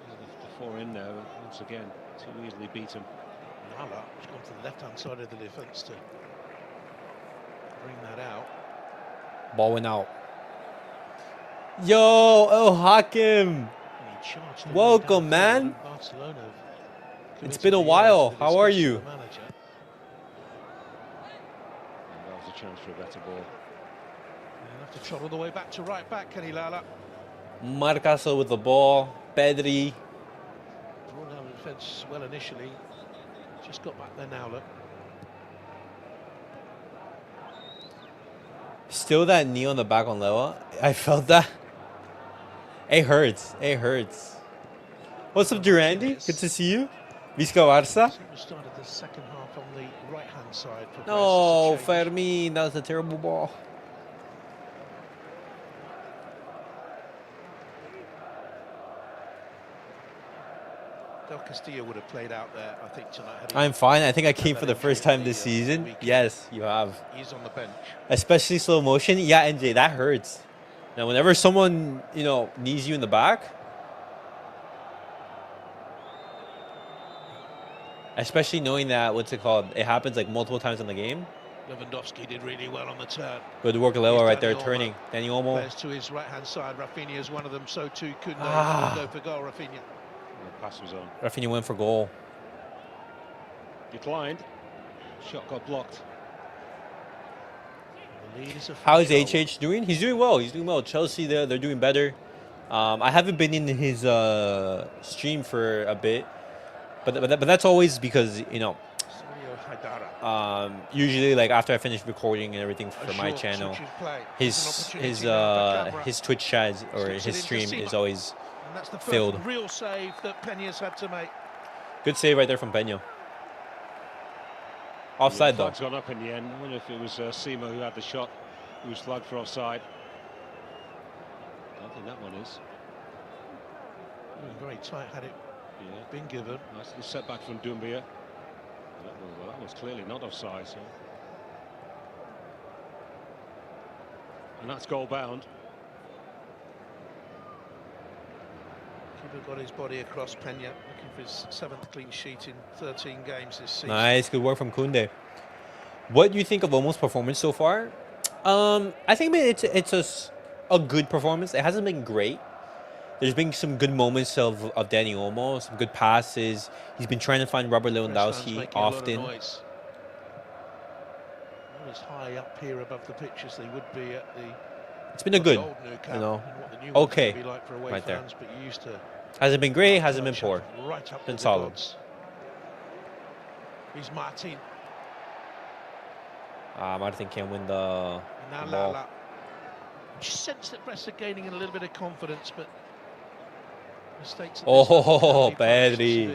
The four in there, once again, too easily beaten. Nala has gone to the left-hand side of the defence to bring that out. Ball went out. Yo, El Hakim. Welcome, man. It's been a while. How are you? That was a chance for a better ball. He'll have to trot all the way back to right back, Kenny Lala. Marcaso with the ball. Pedri. Drawn down the defence well initially. Just got back there now, look. Still that knee on the back on Lewa. I felt that. It hurts. What's up, Durandi? Good to see you. Visca Barça. Started the second half on the right-hand side. For No, Fermín. That was a terrible ball. Del Castillo would have played out there, I think, tonight. I'm fine. I think I came for the first time this season. Yes, you have. He's on the bench. Especially slow motion. Yeah, NJ, that hurts. Now, whenever someone, knees you in the back, especially knowing that, it happens like multiple times in the game. Lewandowski did really well on the turn. Good work, Lewa, right there, turning. Danny Olmo. Players to his right-hand side. Raphinha is one of them, so too could go for goal, Raphinha. The pass was on. Raphinha went for goal. Declined. Shot got blocked. The lead is How is HH doing? He's doing well. Chelsea, they're doing better. I haven't been in his stream for a bit, but that's always because usually like after I finish recording and everything for my channel, his Twitch chat or his stream is always filled. Real save that Peña's had to make. Good save right there from Peña. Offside though. Flag's gone up in the end. I wonder if it was Simo who had the shot, who was flagged for offside. I don't think that one is. Very tight had it been given. Nice little setback from Doumbia. Well, that was clearly not offside. So. And that's goal bound. Keeper got his body across Peña, looking for his 7th clean sheet in 13 games this season. Nice, good work from Koundé. What do you think of Olmo's performance so far? I think it's a good performance. It hasn't been great. There's been some good moments of Dani Olmo, some good passes. He's been trying to find Robert Lewandowski often. Not as high up here above the pitch as they would be at the. It's been a good, okay, right there. Hasn't been great, hasn't been poor. Been solid. He's Martin. Martin can't win the ball. Just sense that Brest are gaining a little bit of confidence, but mistakes. Oh, Pedri.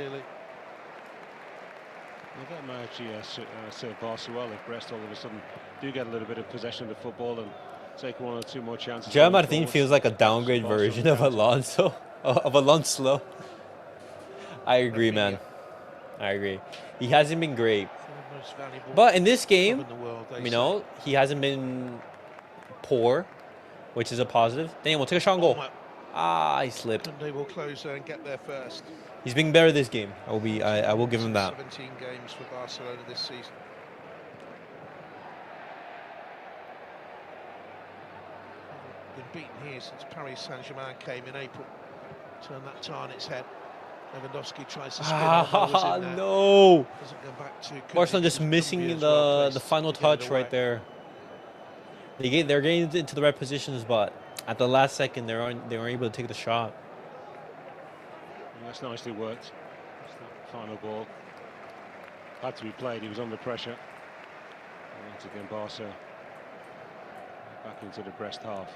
That might actually serve Barca well if Brest all of a sudden do get a little bit of possession of the football and take 1 or 2 more chances. Gerard Martin feels like a downgrade version of Alonso. I agree, man. I agree. He hasn't been great. But in this game, he hasn't been poor, which is a positive. Damn, we'll take a shot on goal. He slipped. And they will close there and get there first. He's been better this game. I will give him that. 17 games for Barcelona this season. Been beaten here since Paris Saint-Germain came in April. Turn that tie on its head. Lewandowski tries to spin on. No! Doesn't go back to Barcelona just missing the final touch right there. They're getting into the right positions, but at the last second they weren't able to take the shot. That's nicely worked. That's that final ball. Had to be played. He was under pressure. And once again, Barca back into the Brest half.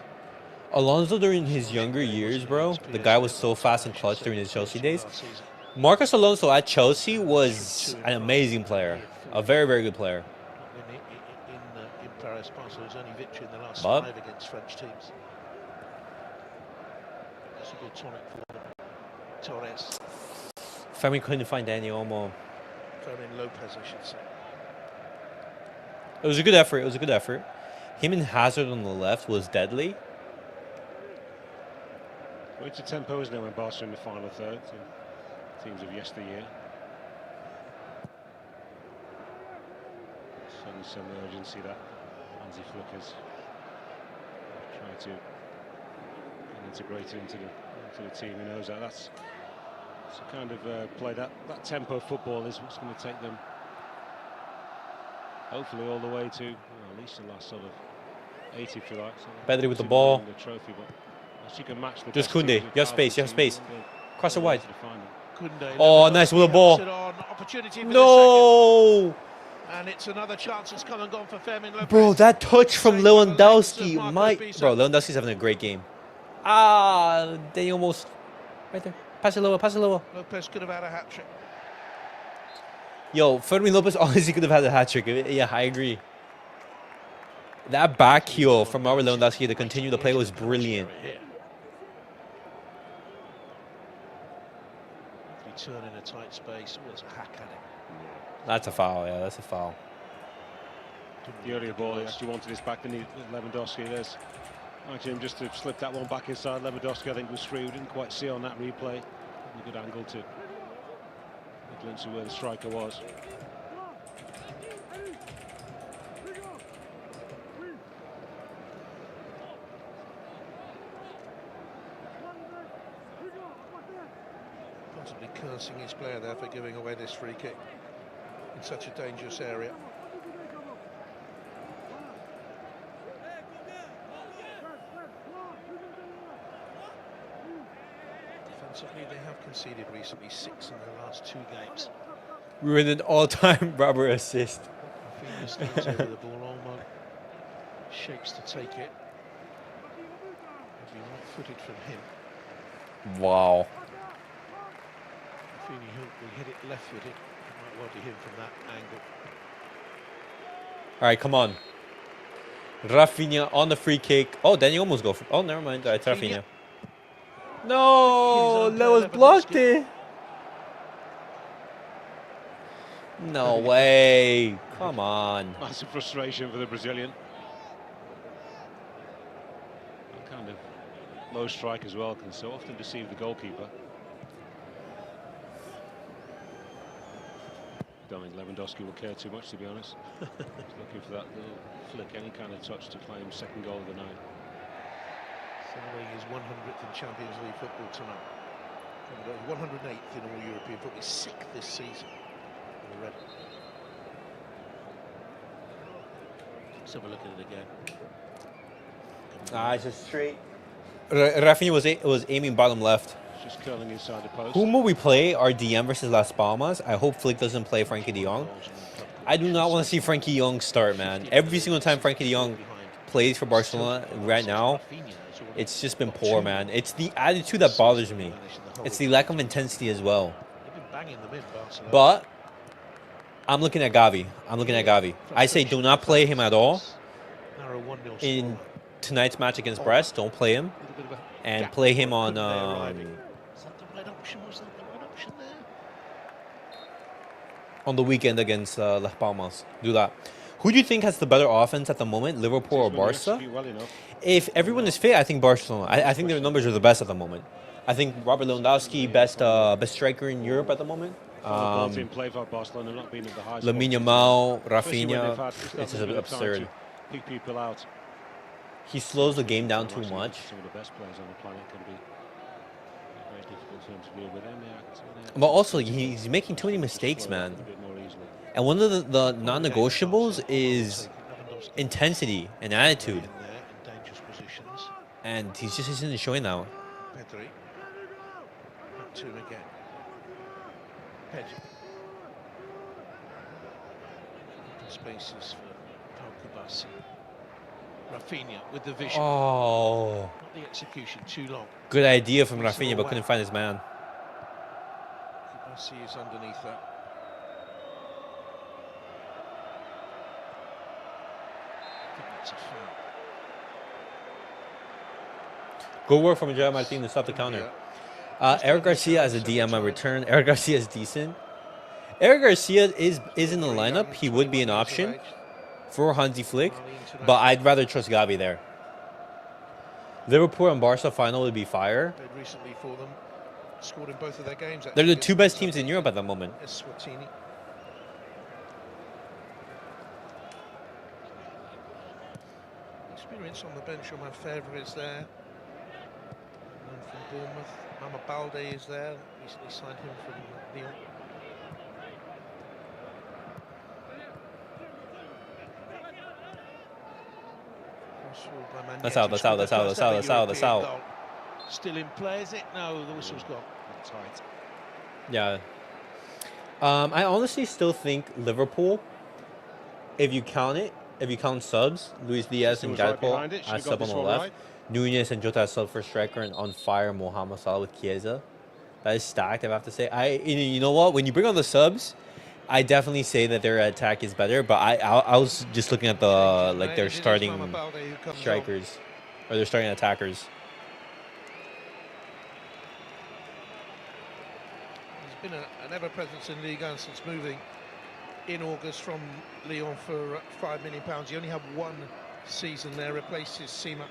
Alonso during his younger years, bro, the guy was so fast and clutch during his Chelsea days. Marcos Alonso at Chelsea was an amazing player, a very, very good player. In Paris, Barcelona's only victory in the last 5 against French teams. That's a good tonic for Torres. Fermín couldn't find Dani Olmo. Fermín Lopez, I should say. It was a good effort. It was a good effort. Him and Hazard on the left was deadly. It's a tempo, isn't it, when Barca in the final third? Teams of yesteryear. Some urgency that Hansi Flick has tried to integrate into the team. He knows that's kind of play that tempo football is what's going to take them hopefully all the way to at least the last sort of 80, if you like. So Pedri with the ball. The trophy, but you can match the just Koundé. You have space. You have space. Cross it wide. Koundé, oh, nice with the ball. No. And it's another chance that's come and gone for Fermín Lopez. Bro, that touch from Lewandowski. Bro, Lewandowski's having a great game. They almost right there. Pass it lower. Pass it lower. Lopez could have had a hat trick. Yo, Fermín Lopez honestly could have had a hat trick. Yeah, I agree. That back heel from Robert Lewandowski to continue the play was brilliant. If you turn in a tight space, it's a hack at it. That's a foul, yeah, that's a foul. The earlier ball, he actually wanted his back, didn't he, Lewandowski? There's actually just to slip that one back inside. Lewandowski, I think, was through. Didn't quite see on that replay. A good angle to a glimpse of where the striker was. Possibly cursing his player there for giving away this free kick in such a dangerous area. Defensively, they have conceded recently 6 in their last 2 games. We were in an all-time rubber assist. Raphinha stands over the ball. Olmo shapes to take it. Maybe right-footed from him. Wow. Raphinha will hit it left-footed. Might well be him from that angle. All right, come on. Raphinha on the free kick. Oh, then you almost go for... Oh, never mind. It's Raphinha. No, that was blocked it. No way. Come on. Massive frustration for the Brazilian. A kind of low strike as well can so often deceive the goalkeeper. Don't think Lewandowski will care too much, to be honest. He's looking for that little flick, any kind of touch to claim second goal of the night. Celebrating his 100th in Champions League football tonight. 108th in all European football. He's 6th this season. In the red. Let's have a look at it again. It's just straight. Raphinha was aiming bottom left. Just curling inside the post. Whom will we play? Our DM versus Las Palmas. I hope Flick doesn't play Frankie de Jong. I do not want to see Frankie de Jong start, man. Every single time Frankie de Jong plays for Barcelona right now, it's just been poor, man. It's the attitude that bothers me. It's the lack of intensity as well. But I'm looking at Gavi. I say do not play him at all in tonight's match against Brest. Don't play him. And play him on... on the weekend against Las Palmas. Do that. Who do you think has the better offense at the moment, Liverpool or Barca? If everyone is fit, I think Barcelona. I think their numbers are the best at the moment. I think Robert Lewandowski, best striker in Europe at the moment. Lamine Yamal, Raphinha, it's just absurd. Pick people out. He slows the game down too much. Some of the best players on the planet can be very difficult for him to deal with them. But also, he's making too many mistakes, man. And one of the non-negotiables is intensity and attitude. And he's just isn't showing that. Pedri. Back to him again. Pedri. Open spaces for Barça. Raphinha with the vision. Oh. Not the execution, too long. Good idea from Raphinha, but couldn't find his man. Barça is underneath that. I think that's a foul. Good work from Jaya Martin to stop the counter. Eric Garcia as a DM I return. Eric Garcia is decent. Eric Garcia is in the lineup. He would be an option for Hansi Flick, but I'd rather trust Gavi there. Liverpool and Barca final would be fire. Recently for them, scored in both of their games. They're the two best teams in Europe at the moment. Eswatini. Experience on the bench. Roman Febvre is there. And from Bournemouth, Mama Balde is there. Recently signed him from Lyon. That's out. Still in play, is it? No, the whistle's gone. Tight. Yeah. I honestly still think Liverpool, if you count subs, Luis Diaz and Gakpo as sub on the left, Nunez and Jota as sub for striker, and on fire Mohamed Salah with Chiesa. That is stacked, I have to say. You know what? When you bring on the subs, I definitely say that their attack is better, but I was just looking at their starting strikers or their starting attackers. He's been an ever-presence in Ligue 1 since moving in August from Lyon for £5 million. He only had one season there, replaces Sima.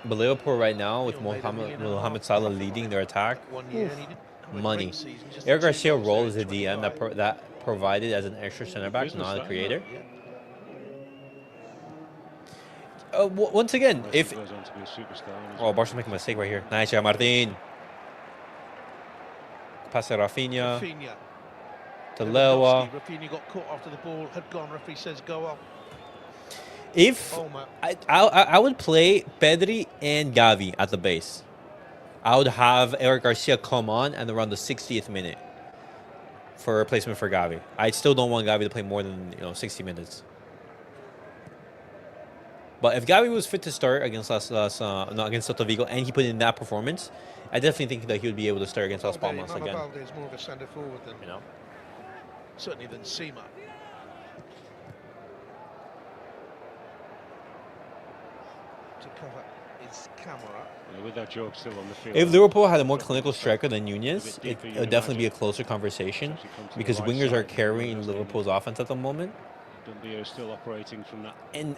But Liverpool right now with Mohamed Salah leading their attack. 1 year, Money. Eric Garcia role is a DM that provided as an extra center back, not a creator. Once again, if Barca making a mistake right here. Nice, Jaya Martin. Pass to Raphinha. To Lewa. Raphinha got caught after the ball had gone. Referee says go on. If I would play Pedri and Gavi at the base. I would have Eric Garcia come on and around the 60th minute for a replacement for Gavi. I still don't want Gavi to play more than 60 minutes. But if Gavi was fit to start against against Celta Vigo and he put in that performance, I definitely think that he would be able to start against Las Palmas again. Valde is more of a centre forward than certainly than Sima. To cover his camera. Yeah, with that joke still on the field. If Liverpool had a more clinical striker than Nunez, it would definitely be a closer conversation because wingers are carrying Liverpool's offense at the moment. Dumbia is still operating from that. And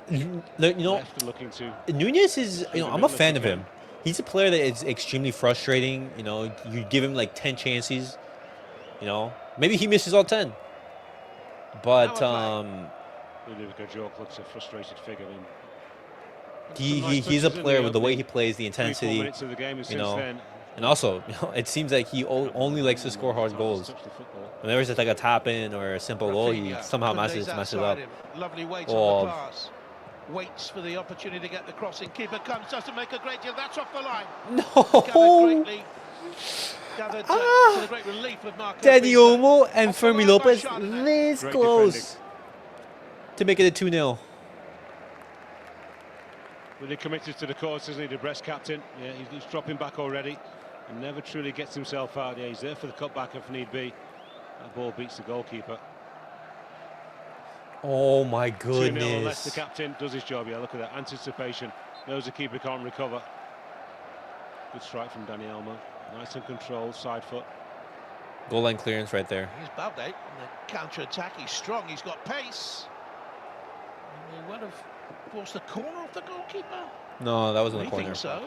looking to Nunez is, I'm a fan of him. He's a player that is extremely frustrating. You give him like 10 chances, maybe he misses all 10. But Joke looks a frustrated figure. He's a player with the way he plays, the intensity, and also, it seems like he only likes to score hard goals. Whenever it's like a tap-in or a simple goal, he somehow messes up. Lovely weight on the pass. Waits for the opportunity to get the crossing. Keeper comes, doesn't make a great deal. That's off the line. No. Gathered to the great relief of Marco Dani Olmo and Fermín Lopez this close to make it a 2-0. Really committed to the cause, isn't he, the Brest captain? Yeah, he's dropping back already and never truly gets himself out. Yeah, he's there for the cutback if need be. That ball beats the goalkeeper. Oh my goodness. 2-0 unless the captain does his job. Yeah, look at that. Anticipation. Knows the keeper can't recover. Good strike from Dani Olmo. Nice and controlled, side foot. Goal line clearance right there. Here's Balde on the counter-attack. He's strong, he's got pace. And he would have forced the corner off the goalkeeper. No, that wasn't the corner. Think so?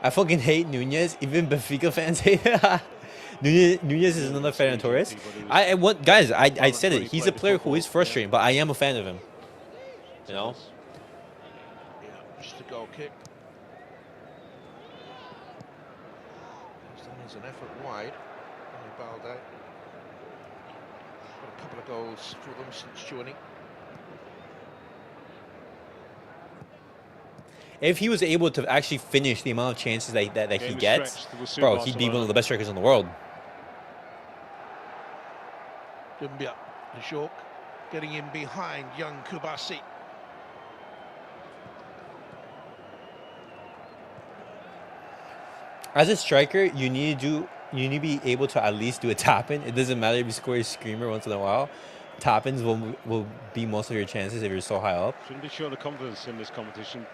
I fucking hate Nunez. Even Benfica fans hate it. Nunez is another fan of Torres. I said it. He's a player who is frustrating, but I am a fan of him. Yeah, just a goal kick. There's an effort wide. Balde. Got a couple of goals for them since joining. If he was able to actually finish the amount of chances that he gets, bro, he'd be one of the best strikers in the world. Dumbia, the Jork, getting in behind young Kubasi. As a striker, you need to be able to at least do a tap-in. It doesn't matter if you score a screamer once in a while. Tap-ins will be most of your chances if you're so high up. Shouldn't be showing the confidence in this competition.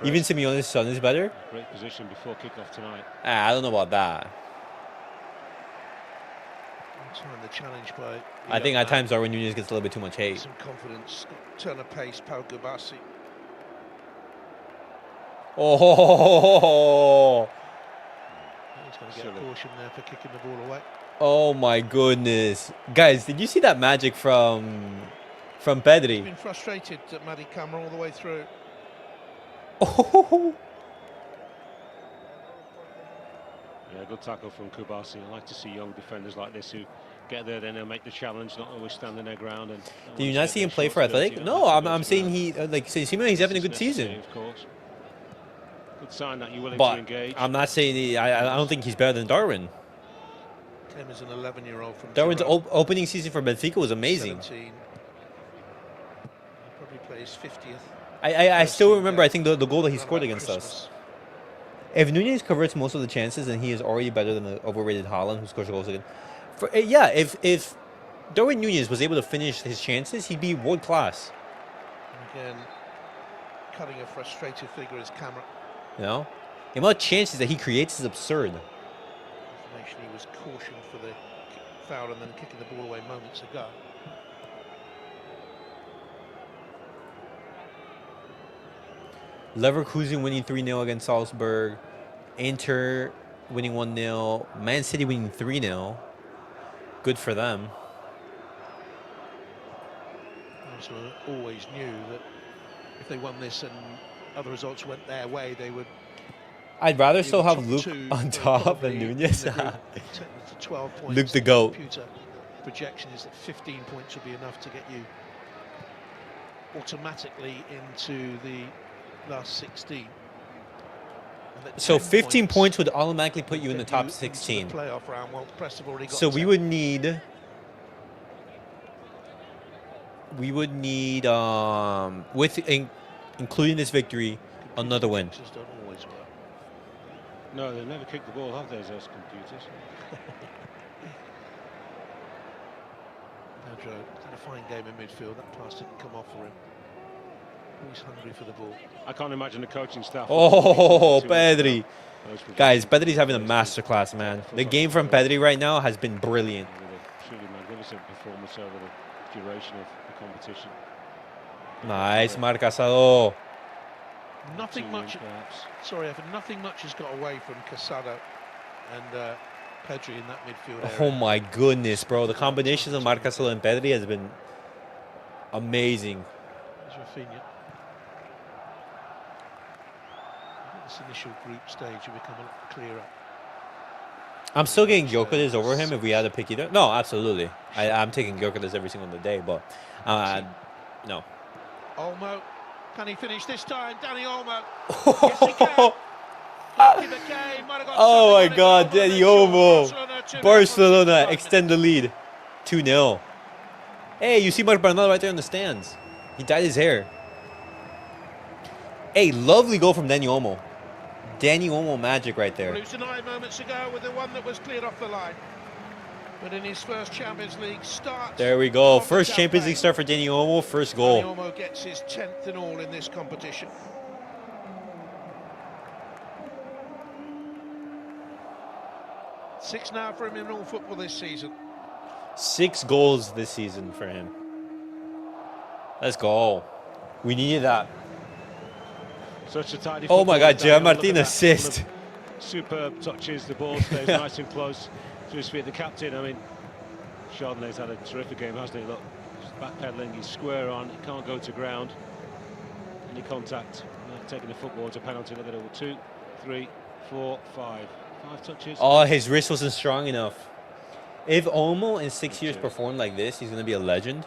Even Simeone's son is better. Great position before kickoff tonight. I don't know about that. The challenge by I think at times Darwin Nunez gets a little bit too much hate. Some confidence, turn of pace, Pau Kubasi. Oh! He's going to get a caution there for kicking the ball away. Oh my goodness, guys! Did you see that magic from Pedri? He's been frustrated at Madi Camera all the way through. Oh! Yeah, good tackle from Kubasi. I like to see young defenders like this who get there, then they'll make the challenge, not always standing their ground. And do you not see him play for Athletic? No, I'm saying he's having a good season. Of course. Good sign that you're willing to engage. I'm not saying I don't think he's better than Darwin. Came as an 11-year-old from Darwin's opening season for Benfica was amazing. 17. He probably plays 50th. I still remember, I think, the goal that he scored against us. If Nunez converts most of the chances, then he is already better than the overrated Haaland, who scores goals again. If Darwin Nunez was able to finish his chances, he'd be world class. Again, cutting a frustrated figure is Camera. The amount of chances that he creates is absurd. Information he was cautioned for the foul and then kicking the ball away moments ago. Leverkusen winning 3-0 against Salzburg. Inter winning 1-0. Man City winning 3-0. Good for them. Barcelona always knew that if they won this and other results went their way, they would. I'd rather still have Luke on top than Nunez. 12 points. Luke the GOAT. Computer projection is that 15 points will be enough to get you automatically into the last 16. So 15 points would automatically put you in the top 16. The playoff round. Well, Brest have already got So we 10. would need including this victory, another win. Computers don't always work. No, they've never kicked the ball, have they, those computers? Pedro had a fine game in midfield. That pass didn't come off for him. He's hungry for the ball. I can't imagine the coaching staff. Oh, Pedri. Guys, Pedri's having a masterclass, man. The game from Pedri right now has been brilliant. Truly magnificent performance over the duration of the competition. Nice, Casadó. Nothing much. Sorry, Evan. Nothing much has got away from Casadó and Pedri in that midfield area. Oh my goodness, bro. The combinations of Casadó and Pedri has been amazing. There's Raphinha. This initial group stage will become a lot clearer. I'm still getting Gyökeres over him if we had to pick either. No, absolutely. I'm taking Gyökeres every single day, but no. Olmo, can he finish this time? Danny Olmo. Yes, he can. Oh my God, Danny Olmo. Barcelona extend the lead. 2-0. Hey, you see Marc Bernal right there in the stands. He dyed his hair. Hey, lovely goal from Danny Olmo. Danny Olmo magic right there. Losing 9 moments ago with the one that was cleared off the line. But in his first Champions League start. There we go. First Champions League start for Danny Olmo. First goal. Danny Olmo gets his 10th in all in this competition. Six now for him in all football this season. 6 goals this season for him. Let's go. We needed that. Such a tidy. Oh my God, Gerard Martin assist. Superb touches. The ball stays nice and close to his feet. The captain, I mean, Chardonnay's had a terrific game, hasn't he? Look, he's backpedaling, he's square on, he can't go to ground. Any contact, taking the football to penalty. Look at it, 2, 3, 4, 5. 5 touches. Oh, his wrist wasn't strong enough. If Olmo in 6 years performed like this, he's going to be a legend.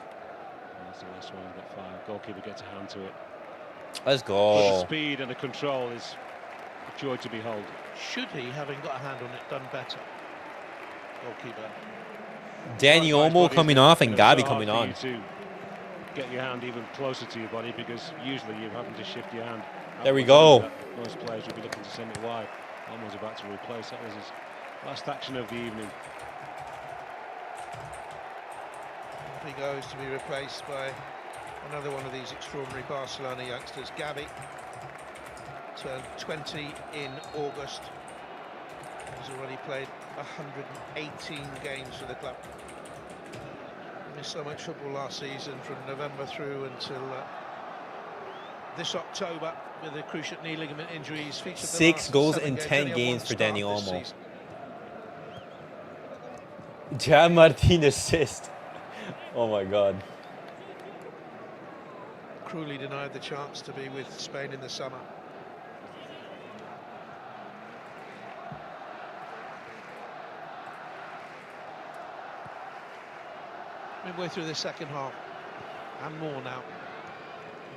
That's the last one, got 5. Goalkeeper gets a hand to it. Let's But go. the speed and the control is a joy to behold. Should he, having got a hand on it, done better? Goalkeeper. Danny Olmo coming off and Gavi coming on. To get your hand even closer to your body, because usually you're having to shift your hand. There we go. Most players will be looking to send it wide. Olmo's about to replace. That was his last action of the evening. He goes to be replaced by another one of these extraordinary Barcelona youngsters, Gavi. Turned 20 in August. He's already played 118 games for the club. Missed so much football last season, from November through until this October with the cruciate knee ligament injuries. 6 goals in 10 games for Danny Olmo. Gerard Martin assist. Oh my God. Cruelly denied the chance to be with Spain in the summer. Midway through the second half, and more now.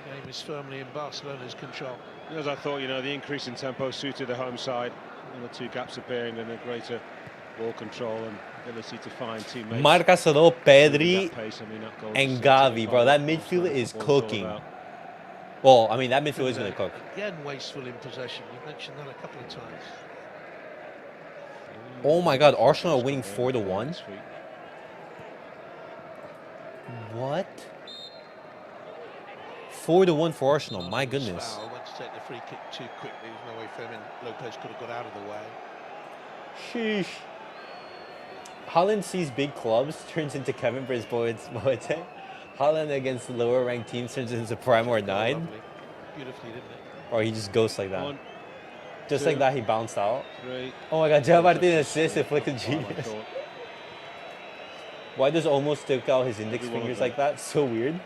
The game is firmly in Barcelona's control. As I thought, the increase in tempo suited the home side, and the 2 gaps appearing, and a greater ball control and ability to find teammates. Casadó, Pedri, and Gavi, bro. That midfield is cooking. Well, I mean, that midfield is going to cook. Again, wasteful in possession. You mentioned that a couple of times. Oh my God, Arsenal are winning 4-1. What? 4-1 for Arsenal. My goodness. Foul. Went to take the free kick too quickly. There's no way Fermín Lopez could have got out of the way. Sheesh. Holland sees big clubs, turns into Kevin Boateng. Holland against lower ranked teams turns into Prime or 9. Beautifully, didn't it? Or he just goes like that. 1, Just 2, like that, he bounced out. 3. Oh my God, Gerard Martin assist, inflicted genius. Why does Olmo stick out his index fingers like that? So weird.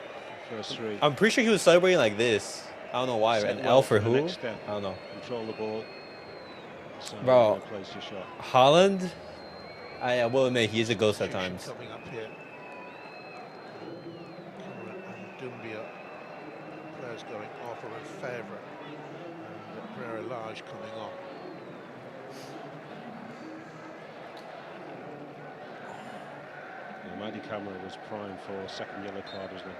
First 3. I'm pretty sure he was celebrating like this. I don't know why. An L for who? I don't know. Control the ball. Bro, Place your shot. Holland, I will admit, he is a ghost at times. Coming up here. And Dumbia. Players going off, or Favre. And Pereira Large coming on. camera was primed for a second yellow card, wasn't he?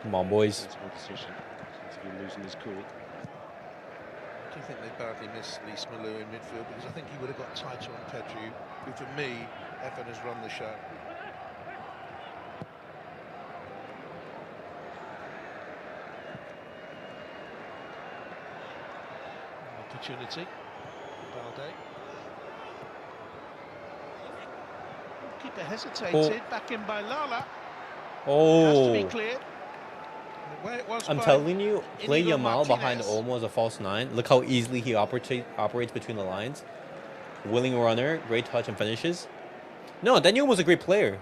Come on, boys. Sensible decision. Seems to be losing his cool. I do think they badly missed Lee Malou in midfield, because I think he would have got tighter on Pedri, who for me, Evan has run the show. Opportunity. Balde. Keeper hesitated. Back in by Lala. Has to be Oh, cleared. The way it was I'm by telling you, play Inigo Yamal behind Martinez. Olmo as a false 9. Look how easily he operates between the lines. Willing runner, great touch and finishes. No, Daniel was a great player.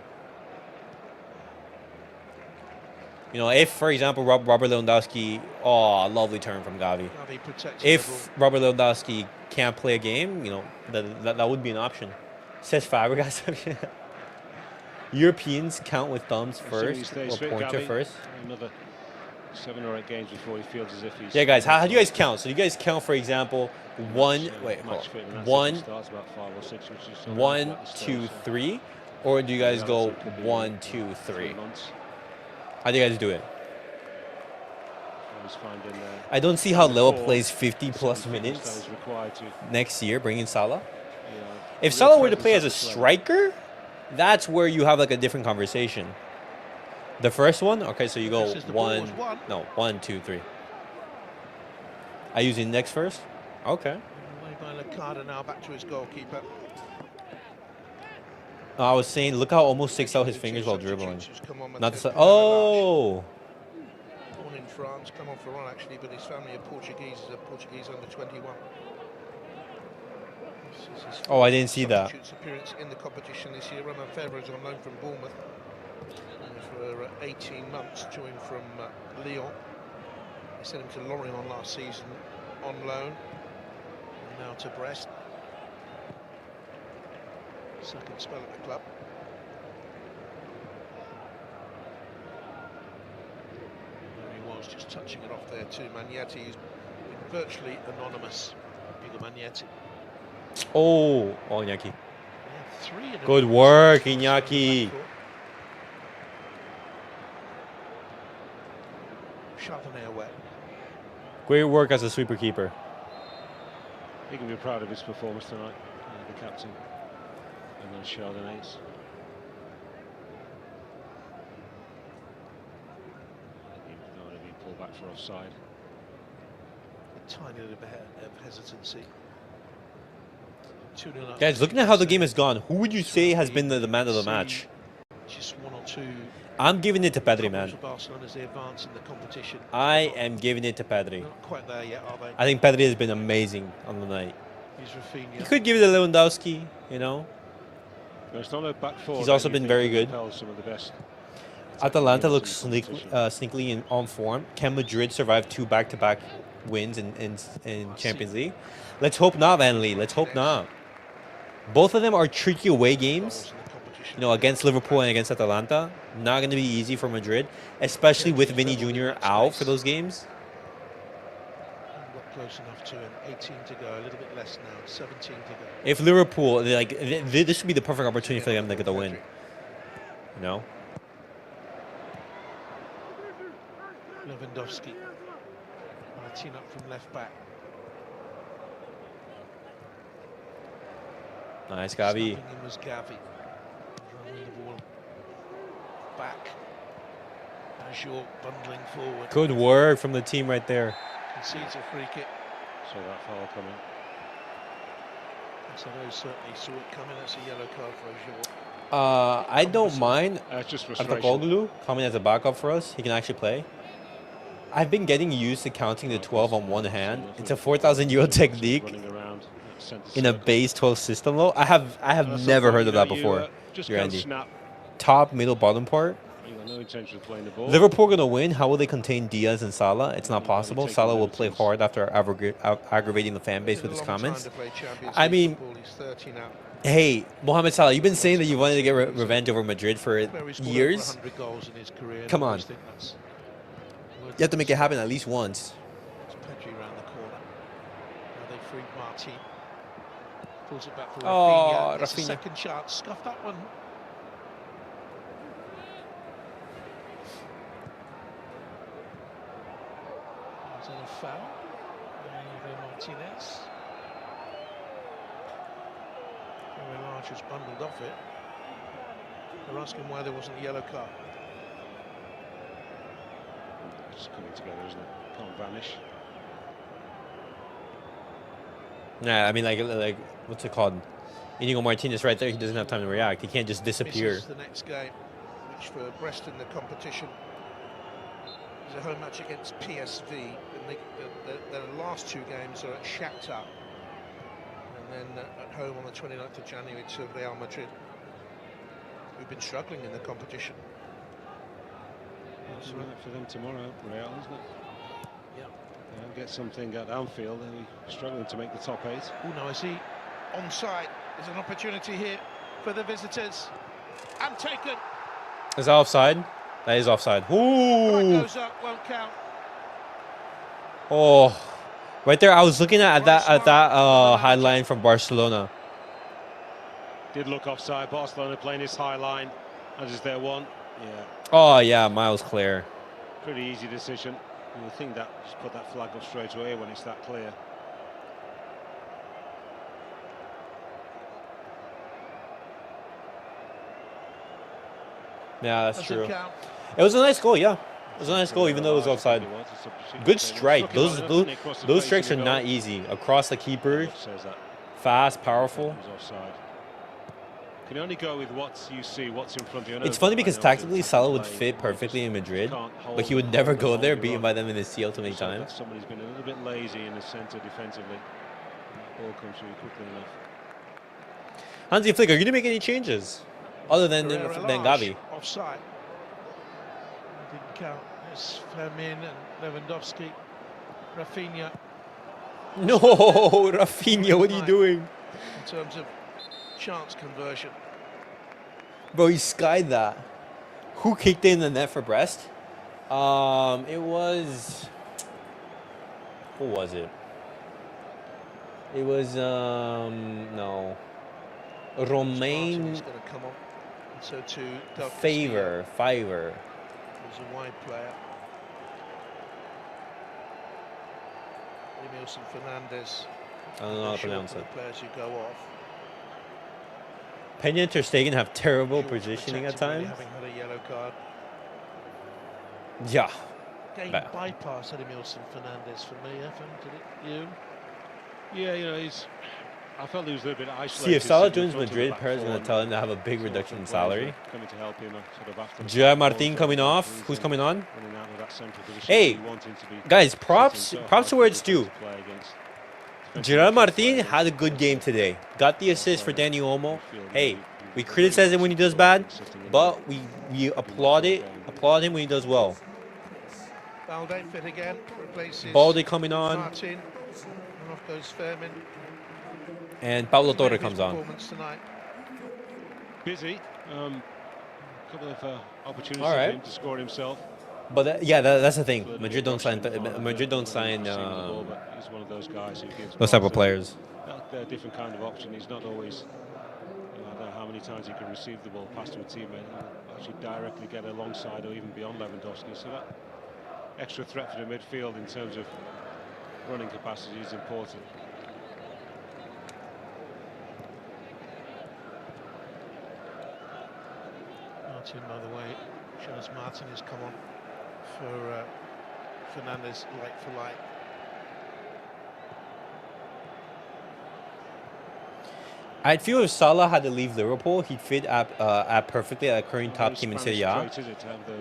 You know, if, for example, Robert Lewandowski... Oh, lovely turn from Gavi. Gavi protects If Robert Lewandowski can't play a game, you know, that would be an option. Says Fabregas. Europeans count with thumbs first, or pointer first. Another 7 or 8 games before he feels as if he's... Yeah, guys, how do you guys count? So you guys count, for example, one, wait, hold on. One, starts about 5 or 6, which is 1, 2, 3, or do you guys go 1, 2, 3? How do you guys do it? I don't see how Lewa plays 50 plus minutes next year, bringing Salah. If Salah were to play as a striker, that's where you have like a different conversation. The first one, okay, so you go 1, 2, 3. I use index first. Okay. Away by Lecada now, back to his goalkeeper. No, I was saying, look how almost sticks out his fingers while dribbling. Not the oh. Born in France, come on for one actually, but his family are Portuguese. Is a Portuguese under 21. Oh, I didn't see that. Appearance in the competition this year. Roman Febvre is on loan from Bournemouth for 18 months, joined from Lyon. They sent him to Lorient last season on loan. And now to Brest. Second spell at the club. There he was, just touching it off there too. Magnetti has been virtually anonymous. Bigger Magnetti. Oh, Iñaki. Yeah, good work, Iñaki. Chardonnay away. Great work as a sweeper keeper. He can be proud of his performance tonight, the captain. And those Chardonnays. He don't want to be pulled back for offside. A tiny little bit of hesitancy. Guys, looking at how the game has gone, who would you say has been the man of the match? Just 1 or 2. I'm giving it to Pedri, man. Barcelona as they advance in the competition. I am giving it to Pedri. Not quite there yet, are they? I think Pedri has been amazing on the night. He's Raphinha. You could give it to Lewandowski, you know. He's also been very good. Atalanta looks sneakily on form. Can Madrid survive 2 back-to-back wins in Champions League? Let's hope not, Van Lee. Let's hope not. Both of them are tricky away games. You know, against Liverpool and against Atalanta. Not going to be easy for Madrid, especially with Vinny Jr. out for those games. Got close enough to him. 18 to go, a little bit less now. 17 to go. If Liverpool, this would be the perfect opportunity for them to get the win. You know? Lewandowski. Martin up from left back. Nice, Gavi. Snapping in was Gavi. Running the ball back. Azure bundling forward. Good work from the team right there. Concedes a free kick. So that foul coming. Casadó certainly saw it coming. That's a yellow card for Azure. I don't mind just Artoglu coming as a backup for us. He can actually play. I've been getting used to counting the 12 on one hand. It's a 4,000 euro technique in a base 12 system though. I have never heard of that before. Andy. Top, middle, bottom part. No intention of playing the ball. Liverpool gonna win. How will they contain Diaz and Salah? It's not possible. Salah will play hard after aggravating the fan base with his comments. I mean, hey, Mohamed Salah, you've been saying that you wanted to get revenge over Madrid for years. Come on. You have to make it happen at least once. Pedri around the corner. Now they freed Martin. Pulls it back for Oh, Raphinha. It's a Raphinha. second chance. Scuffed that one. foul. Martinez. Very large was bundled off it. They're asking why there wasn't a yellow card. It's coming together, isn't it? Can't vanish. Yeah, I mean, like what's it called? Inigo Martinez right there. He doesn't have time to react. He can't just disappear. This is the next game, which for Brest in the competition is a home match against PSV. And their last two games are at Shakhtar, and then at home on the 29th of January to Real Madrid, who've been struggling in the competition. That's right for them tomorrow, Real, isn't it? Yeah. They'll get something at Anfield. They're struggling to make the top 8. Oh, no, I see. Onside. There's an opportunity here for the visitors. And taken. Is that offside? That is offside. Ooh. Goes up, won't count. Oh, right there. I was looking at that highline from Barcelona. Did look offside. Barcelona playing his high line. As is their one. Yeah. Oh yeah, miles clear. Pretty easy decision. You think that just put that flag up straight away when it's that clear. Yeah, that's true. It was a nice goal, yeah. It was a nice goal, even though it was offside. Good strike. Those strikes are not easy. Across the keeper, fast, powerful. Can only go with what you see, what's in front of you. It's funny because tactically Salah would fit perfectly in Madrid, but he would never go there, beaten by them in the CL too many times. Somebody's been a little bit lazy in the centre defensively. Ball comes through quickly enough. Hansi Flick, are you going to make any changes other than Gavi? Offside. Didn't count. It's Fermín and Lewandowski. Raphinha. No, Raphinha, what are you doing? In terms of chance conversion. Bro, he skied that. Who kicked in the net for Brest? It was... Who was it? It was, no. Romain... So to Favor. There's a wide player. Emilson Fernandez. I don't know how to pronounce it. Players who go off. Peña and Ter Stegen have terrible positioning at times. Having had a yellow card. Yeah. Game bypass at Emilson Fernandez for me, Evan. Did it? You? Yeah, you know, I felt he was a little bit isolated. See, if Salah joins Madrid, Perez is going to tell him to have a big reduction in salary. Coming to help him, sort of after Gerard Martin coming off. Who's coming on? Hey, guys, props to where it's due. Gerard Martin had a good game today. Got the assist for Dani Olmo. Hey, we criticize him when he does bad, but we applaud him when he does well. Balde fit again. Replaces Balde coming on. Martin. And off goes Fermín. And Pablo Torre comes on. Busy. A couple of opportunities for him to score himself. But that's the thing. Madrid don't sign. He's one of those guys who gives those type of players. A different kind of option. He's not always. I don't know how many times he can receive the ball past to a teammate and actually directly get alongside or even beyond Lewandowski. So that extra threat for the midfield in terms of running capacity is important. Martin, by the way, shows Martin has come on for Fernandez, like for like. I feel if Salah had to leave Liverpool, he'd fit at perfectly at a current top team in Serie A,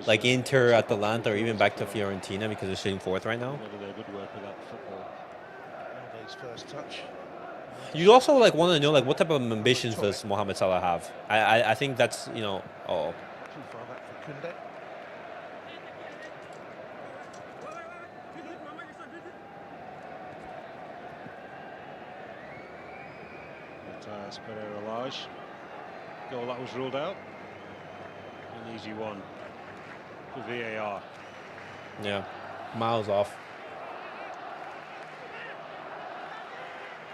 like Inter, Atalanta, or even back to Fiorentina because they're sitting fourth right now. First touch. You also want to know what type of ambitions does Mohamed Salah have? I think that's Too far back for Koundé. Matthias Pereira-Lage. Goal that was ruled out. An easy one for VAR. Yeah, miles off.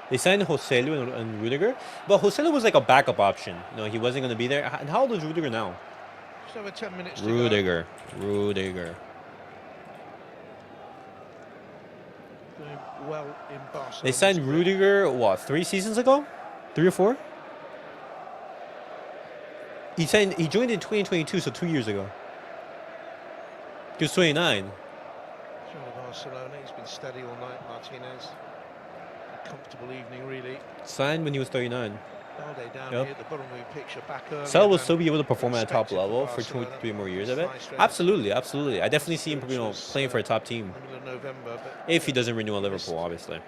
They signed Joselu and Rudiger, but Joselu was like a backup option. He wasn't going to be there. And how old is Rudiger now? Just over 10 minutes to Rudiger. Doing well in Barcelona. They signed Rudiger, what, 3 seasons ago? 3 or 4? He joined in 2022, so 2 years ago. He was 29. Barcelona, he's been steady all night, Martinez. A comfortable evening, really. Signed when he was 39. Balde down Yep. here, the bottom of the picture back early. Sal will still be able to perform at a top expected for level for Barcelona. 2-3 more years, I bet. Nice Absolutely, absolutely. I definitely see him, playing for a top team. middle of November, but If he doesn't renew on Liverpool, obviously.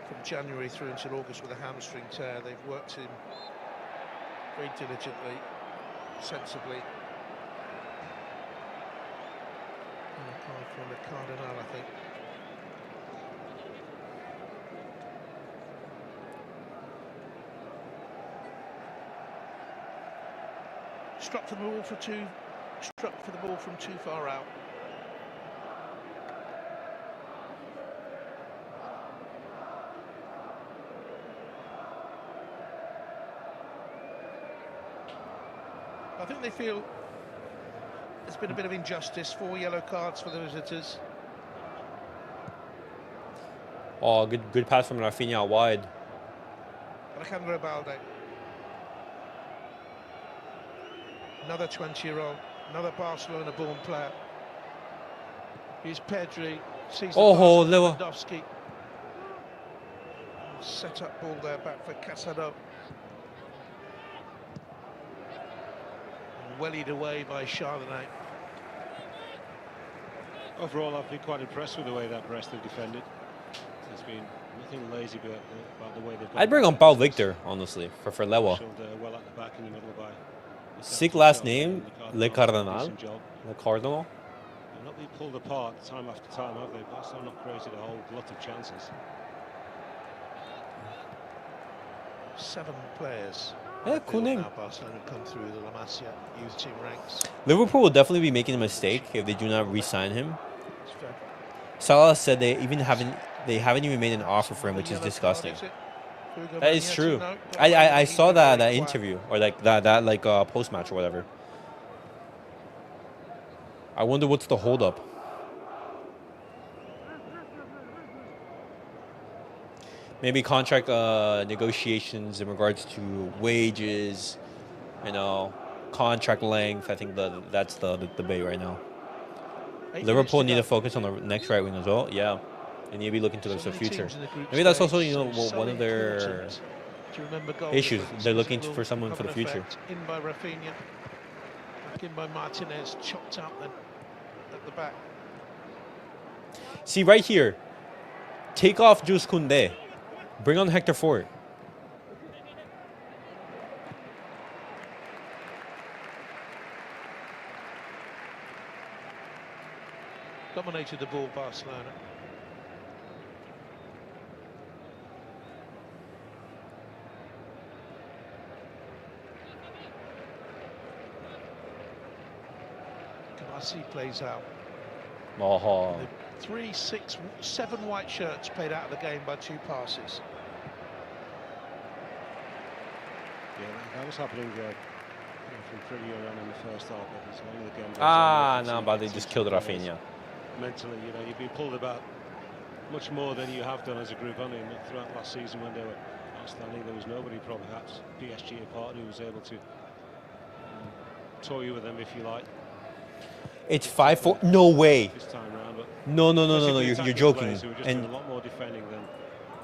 from January through until August with a hamstring tear, they've worked him very diligently, sensibly. Apart from the Cardinal, I think. Struck for the ball from too far out. I think they feel there's been a bit of injustice. 4 yellow cards for the visitors. Oh, good pass from Raphinha out wide. Alejandro Balde. Another 20-year-old, another Barcelona-born player. Here's Pedri. Sees the Lewandowski. Set up ball there back for Casadó. Wellied away by Chardonnay. Overall, I've been quite impressed with the way that Brest have defended. There's been nothing lazy about the way they've gone. I'd bring on Paul Victor, honestly, for Lewa. Well at the back in the middle by Sick last name, Le Cardinal. Le Cardinal. They've not been pulled apart time after time, have they? Barcelona have not created a whole lot of chances. 7 players. Yeah, cool name. Now Barcelona come through the La Masia youth team ranks. Liverpool will definitely be making a mistake if they do not re-sign him. It's fair. Salah said they haven't even made an offer for him, which is disgusting. That is true. I saw that interview, or like that post match or whatever. I wonder what's the holdup. Maybe contract negotiations in regards to wages, contract length. I think that's the debate right now. Liverpool need to focus on the next right wing as well. Yeah, they need to be looking to the future. Maybe that's also one of their issues. They're looking for someone for the future. In by Raphinha, back in by Martinez, chopped out then at the back. See right here, take off Jules Koundé, bring on Hector Ford. Dominated the ball, Barcelona. Kamasi plays out. Oh. 3, 6, 7 white shirts played out of the game by 2 passes. Yeah, that was happening from pretty early on in the first half. But it's only the game no, but they just killed Raphinha. Mentally, you've been pulled about much more than you have done as a group. Only throughout last season when they were outstanding, there was nobody, probably perhaps PSG apart, who was able to toy with them, if you like. It's 5-4. No way. This time around, but No. You're joking. And a lot more defending than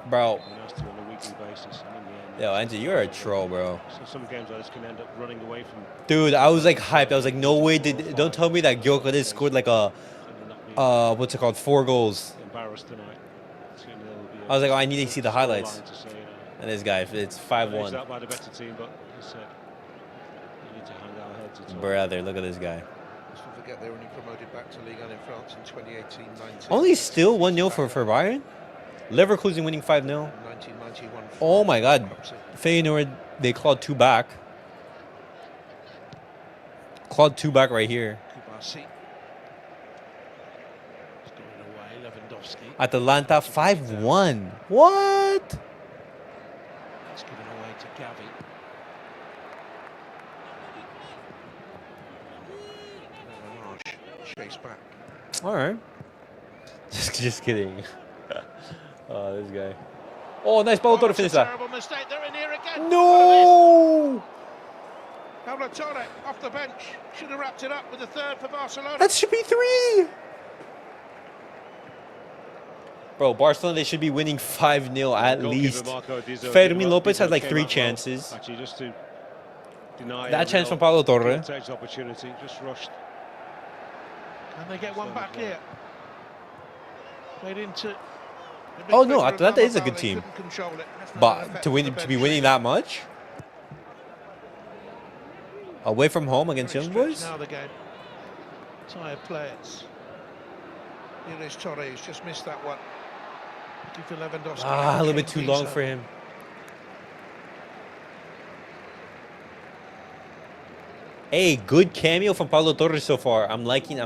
bro. has to on a weekly basis. And in the end, Yo, Angie, you're a troll, bro. So some games like this can end up running away from. Dude, I was like hyped. I was like, no way. Don't tell me that Gyökeres scored like a what's it called? 4 goals. Embarrassed tonight. I was like, oh, I need to see the highlights. And this guy, it's 5-1. Out by the better team, but as I said, we need to hang our heads at all. Brother, look at this guy. Let's not forget they were only promoted back to Ligue 1 in France in 2018-19. Only still 1-0 for Bayern. Leverkusen winning 5-0. 1991. Oh my God. Feyenoord, they clawed 2 back. Clawed 2 back right here. Kubasi. It's going away, Lewandowski. Atalanta 5-1. What? It's given away to Gavi. Chase back. All right. Just kidding. Oh, this guy. Oh, nice ball to It's a finish that. terrible mistake. They're in here again. No! Pablo Torre off the bench. Should have wrapped it up with a third for Barcelona. That should be 3. Bro, Barcelona, they should be winning 5-0 at least. Fermín Lopez had like 3 chances. Actually, just to deny That chance from Pablo Torre. Opportunity, just rushed. Can they get one back here? Played into. Oh no, Atlanta is a good team. But to be winning that much? Away from home against Young Boys? Now the game. Tired players. Here is Torre, who's just missed that one. Looking for Lewandowski. A little bit too long for him. Hey, good cameo from Pablo Torres so far. I'm liking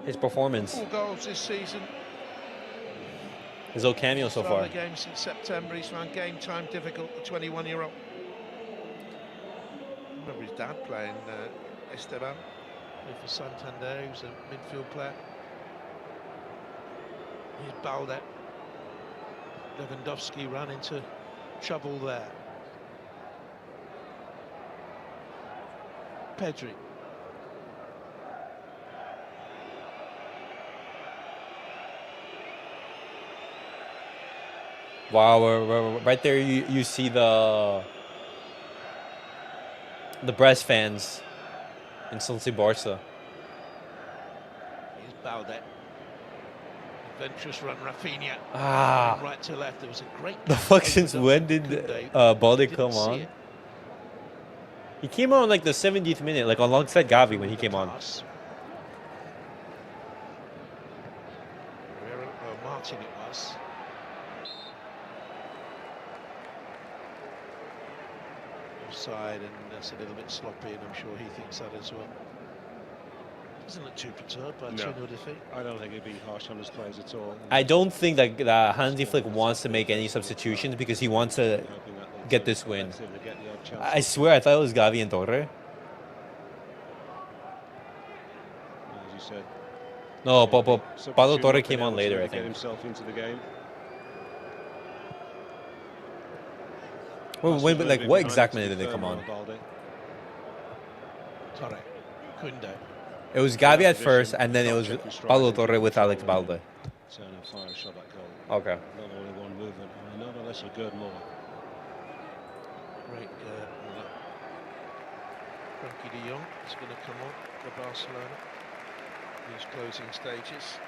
his performance. 4 goals this season. His old cameo so far. The game since September. He's found game time difficult. The 21-year-old. I remember his dad playing Esteban. Played for Santander. He was a midfield player. Here's Balde. Lewandowski ran into trouble there. Pedri. Wow, we're right there. You see the Brest fans insulting Barca. Here's Balde. Adventurous run, Raphinha. Right to left. There was a great. The fuck, since when did Balde come on? He came on like the 70th minute, like alongside Gavi when he came on. Martin it was. Offside, and that's a little bit sloppy, and I'm sure he thinks that as well. Doesn't look too perturbed by 2-0 defeat. I don't think he'd be harsh on his players at all. I don't think that Hansi Flick wants to make any substitutions because he wants to get this win. I swear, I thought it was Gavi and Torre. As you said. No, Pablo Torre came on later, I think. Get himself into the game. Wait, but like, what exact minute did they come on? Torre, Kunde. It was Gavi at first, and then it was Pablo Torre with Alex Balde. Fire shot that goal. Okay. Not only one movement. I mean, not unless you're good more. Great Frankie de Jong is going to come on for Barcelona. These closing stages.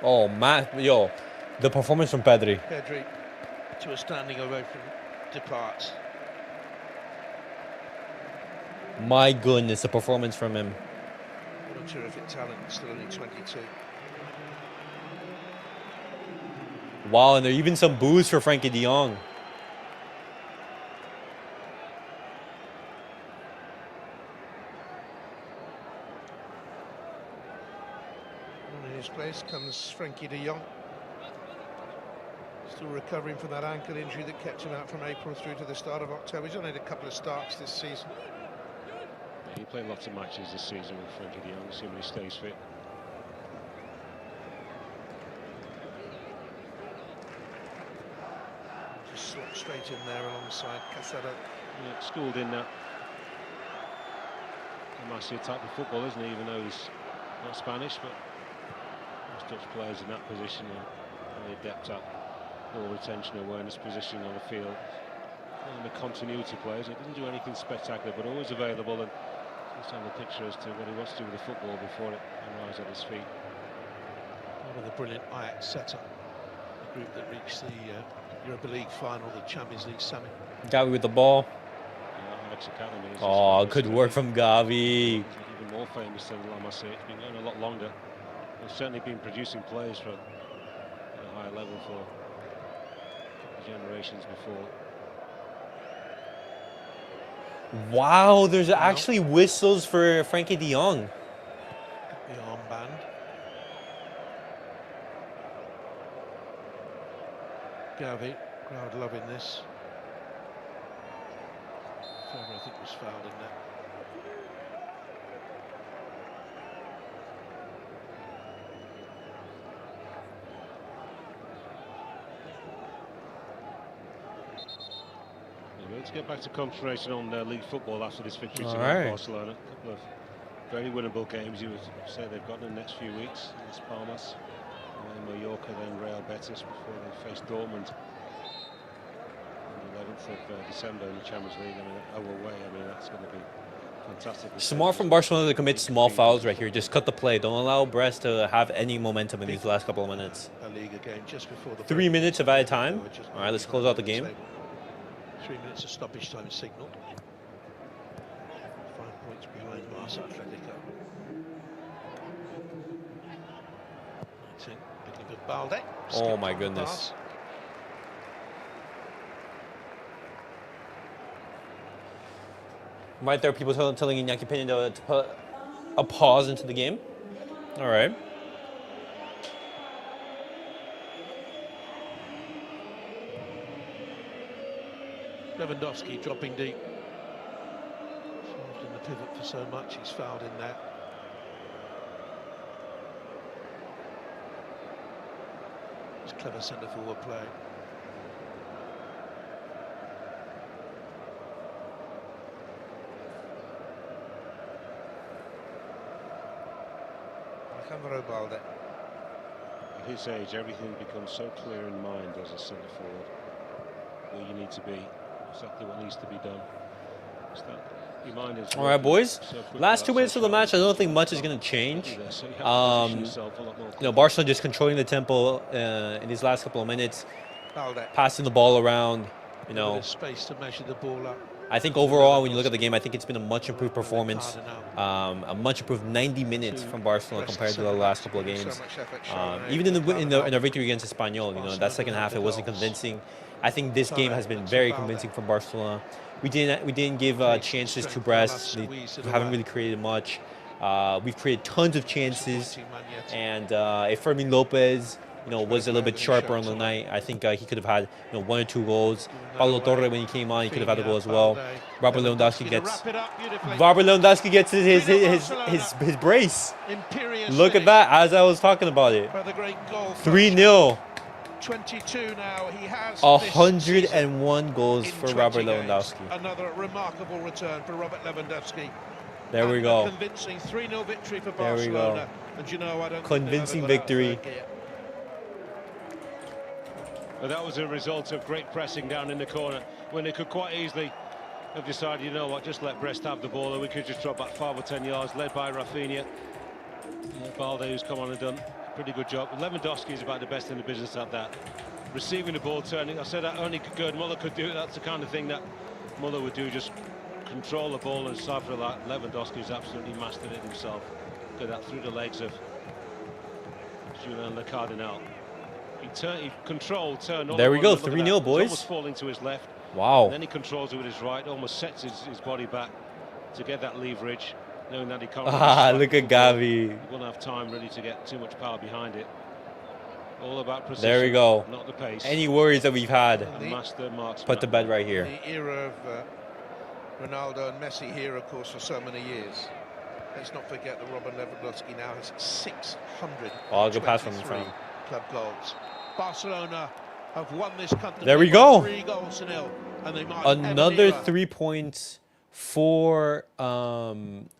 Oh, man, yo, the performance from Pedri. Pedri to a standing ovation departs. My goodness, the performance from him. What a terrific talent, still only 22. Wow, and there are even some boos for Frankie de Jong. In his place comes Frankie de Jong. Still recovering from that ankle injury that kept him out from April through to the start of October. He's only had a couple of starts this season. Yeah, he played lots of matches this season with Frankie de Jong, assuming he stays fit. Just slot straight in there alongside Casadó. Yeah, schooled in that Massive type of football, isn't he? Even though he's not Spanish, but most Dutch players in that position are really adept at ball retention, awareness, positioning on the field. And the continuity players, he doesn't do anything spectacular, but always available and just on the picture as to what he wants to do with the football before it arrives at his feet. Part of the brilliant Ajax setup, the group that reached the Europa League final, the Champions League semi. Gavi with the ball. Ajax Academy. Oh, good work from Gavi. He's even more famous than La Masia. It's been going a lot longer. They've certainly been producing players for at a higher level for generations before. Wow, there's actually whistles for Frankie de Jong. The armband. Gavi, crowd loving this. Ferrer, I think, was fouled in there. let's get back to concentration on league football after this victory All tonight. right. Barcelona, a couple of very winnable games you would say they've got in the next few weeks. Las Palmas, Mallorca, then Real Betis before they face Dortmund on the 11th of December in the Champions League. I mean, away. I mean, that's going to be fantastic. Smart from Barcelona to commit small fouls right here. Just cut the play. Don't allow Brest to have any momentum in these last couple of minutes. A Liga game just before the 3 minutes of added time. All right, let's close out the game. 3 minutes of stoppage time signalled. 5 points behind Barça Atletico. Looking for Balde. Oh my goodness. Right there, people telling Iñaki Peña to put a pause into the game. All right. Lewandowski dropping deep. Involved in the pivot for so much, he's fouled in there. It's clever centre forward play. Balde. At his age, everything becomes so clear in mind as a centre forward. Where you need to be, exactly what needs to be done. Your mind is all right, boys. so Last 2 minutes of the match, I don't think much is going to change. So you have to position yourself a lot more You know, Barcelona just controlling the tempo in these last couple of minutes, Balde. passing the ball around. You know, Space to measure the ball up. I think overall, when you look at the game, I think it's been a much improved performance, a much improved 90 minutes from Barcelona compared to the last couple of games. Even in the victory against Espanyol, you know, that second half it wasn't convincing. I think this game has been very convincing from Barcelona. We didn't give chances to Brest. They haven't really created much. We've created tons of chances, and if Fermín Lopez, you know, was a little bit sharper on the night, I think he could have had, you know, 1 or 2 goals. Pablo Torre, when he came on, he could have had a goal as well. Robert Lewandowski gets his brace. Look at that, as I was talking about it. 3-0. 22 now. He has 101 goals for Robert Lewandowski. Another remarkable return for Robert Lewandowski. There we go. Convincing 3-0 victory for There we go. Barcelona. And you know, I don't Convincing victory. But that was a result of great pressing down in the corner when they could quite easily have decided, you know what, just let Brest have the ball and we could just drop back 5 or 10 yards, led by Raphinha. Balde, who's come on and done a pretty good job. Lewandowski is about the best in the business at that. Receiving the ball, turning. I said that only Gerd Muller could do it. That's the kind of thing that Muller would do, just control the ball and cipher that. Lewandowski's absolutely mastered it himself. Look at that, through the legs of Julien Le Cardinal. He controlled, turned. There we go, 3-0, boys. Almost falling to his left. Wow. And then he controls it with his right, almost sets his body back to get that leverage, knowing that he can't. Look at Gavi. He won't have time really to get too much power behind it. All about precision. There we go. Not the pace. Any worries that we've had, Master marksman. put to bed right here. The era of Ronaldo and Messi here, of course, for so many years. Let's not forget that Robert Lewandowski now has 600. Oh, good pass from in front. Club goals. Barcelona have won this country. There we go. 3-0, and they might Another 3 points for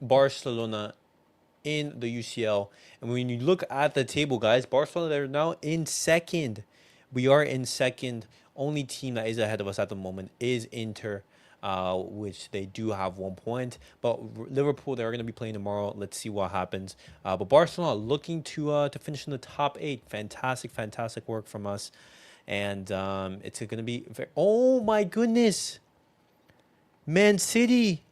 Barcelona in the UCL. And when you look at the table, guys, Barcelona, they're now in second. We are in second. Only team that is ahead of us at the moment is Inter, which they do have 1 point. But Liverpool, they're going to be playing tomorrow. Let's see what happens. But Barcelona looking to finish in the top 8. Fantastic work from us. And it's going to be very... Oh, my goodness. Man City.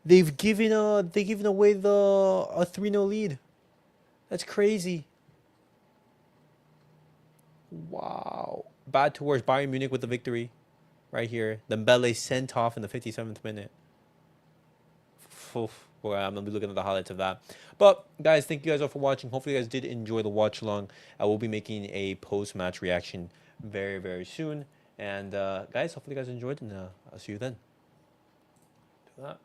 They've given away a 3-0 lead. That's crazy. Wow. Bad to worse. Bayern Munich with the victory. Right here. Dembele sent off in the 57th minute. Oof. Boy, I'm going to be looking at the highlights of that. But, guys, thank you guys all for watching. Hopefully, you guys did enjoy the watch along. I will be making a post-match reaction very, very soon. And, guys, hopefully, you guys enjoyed. And I'll see you then. Do that.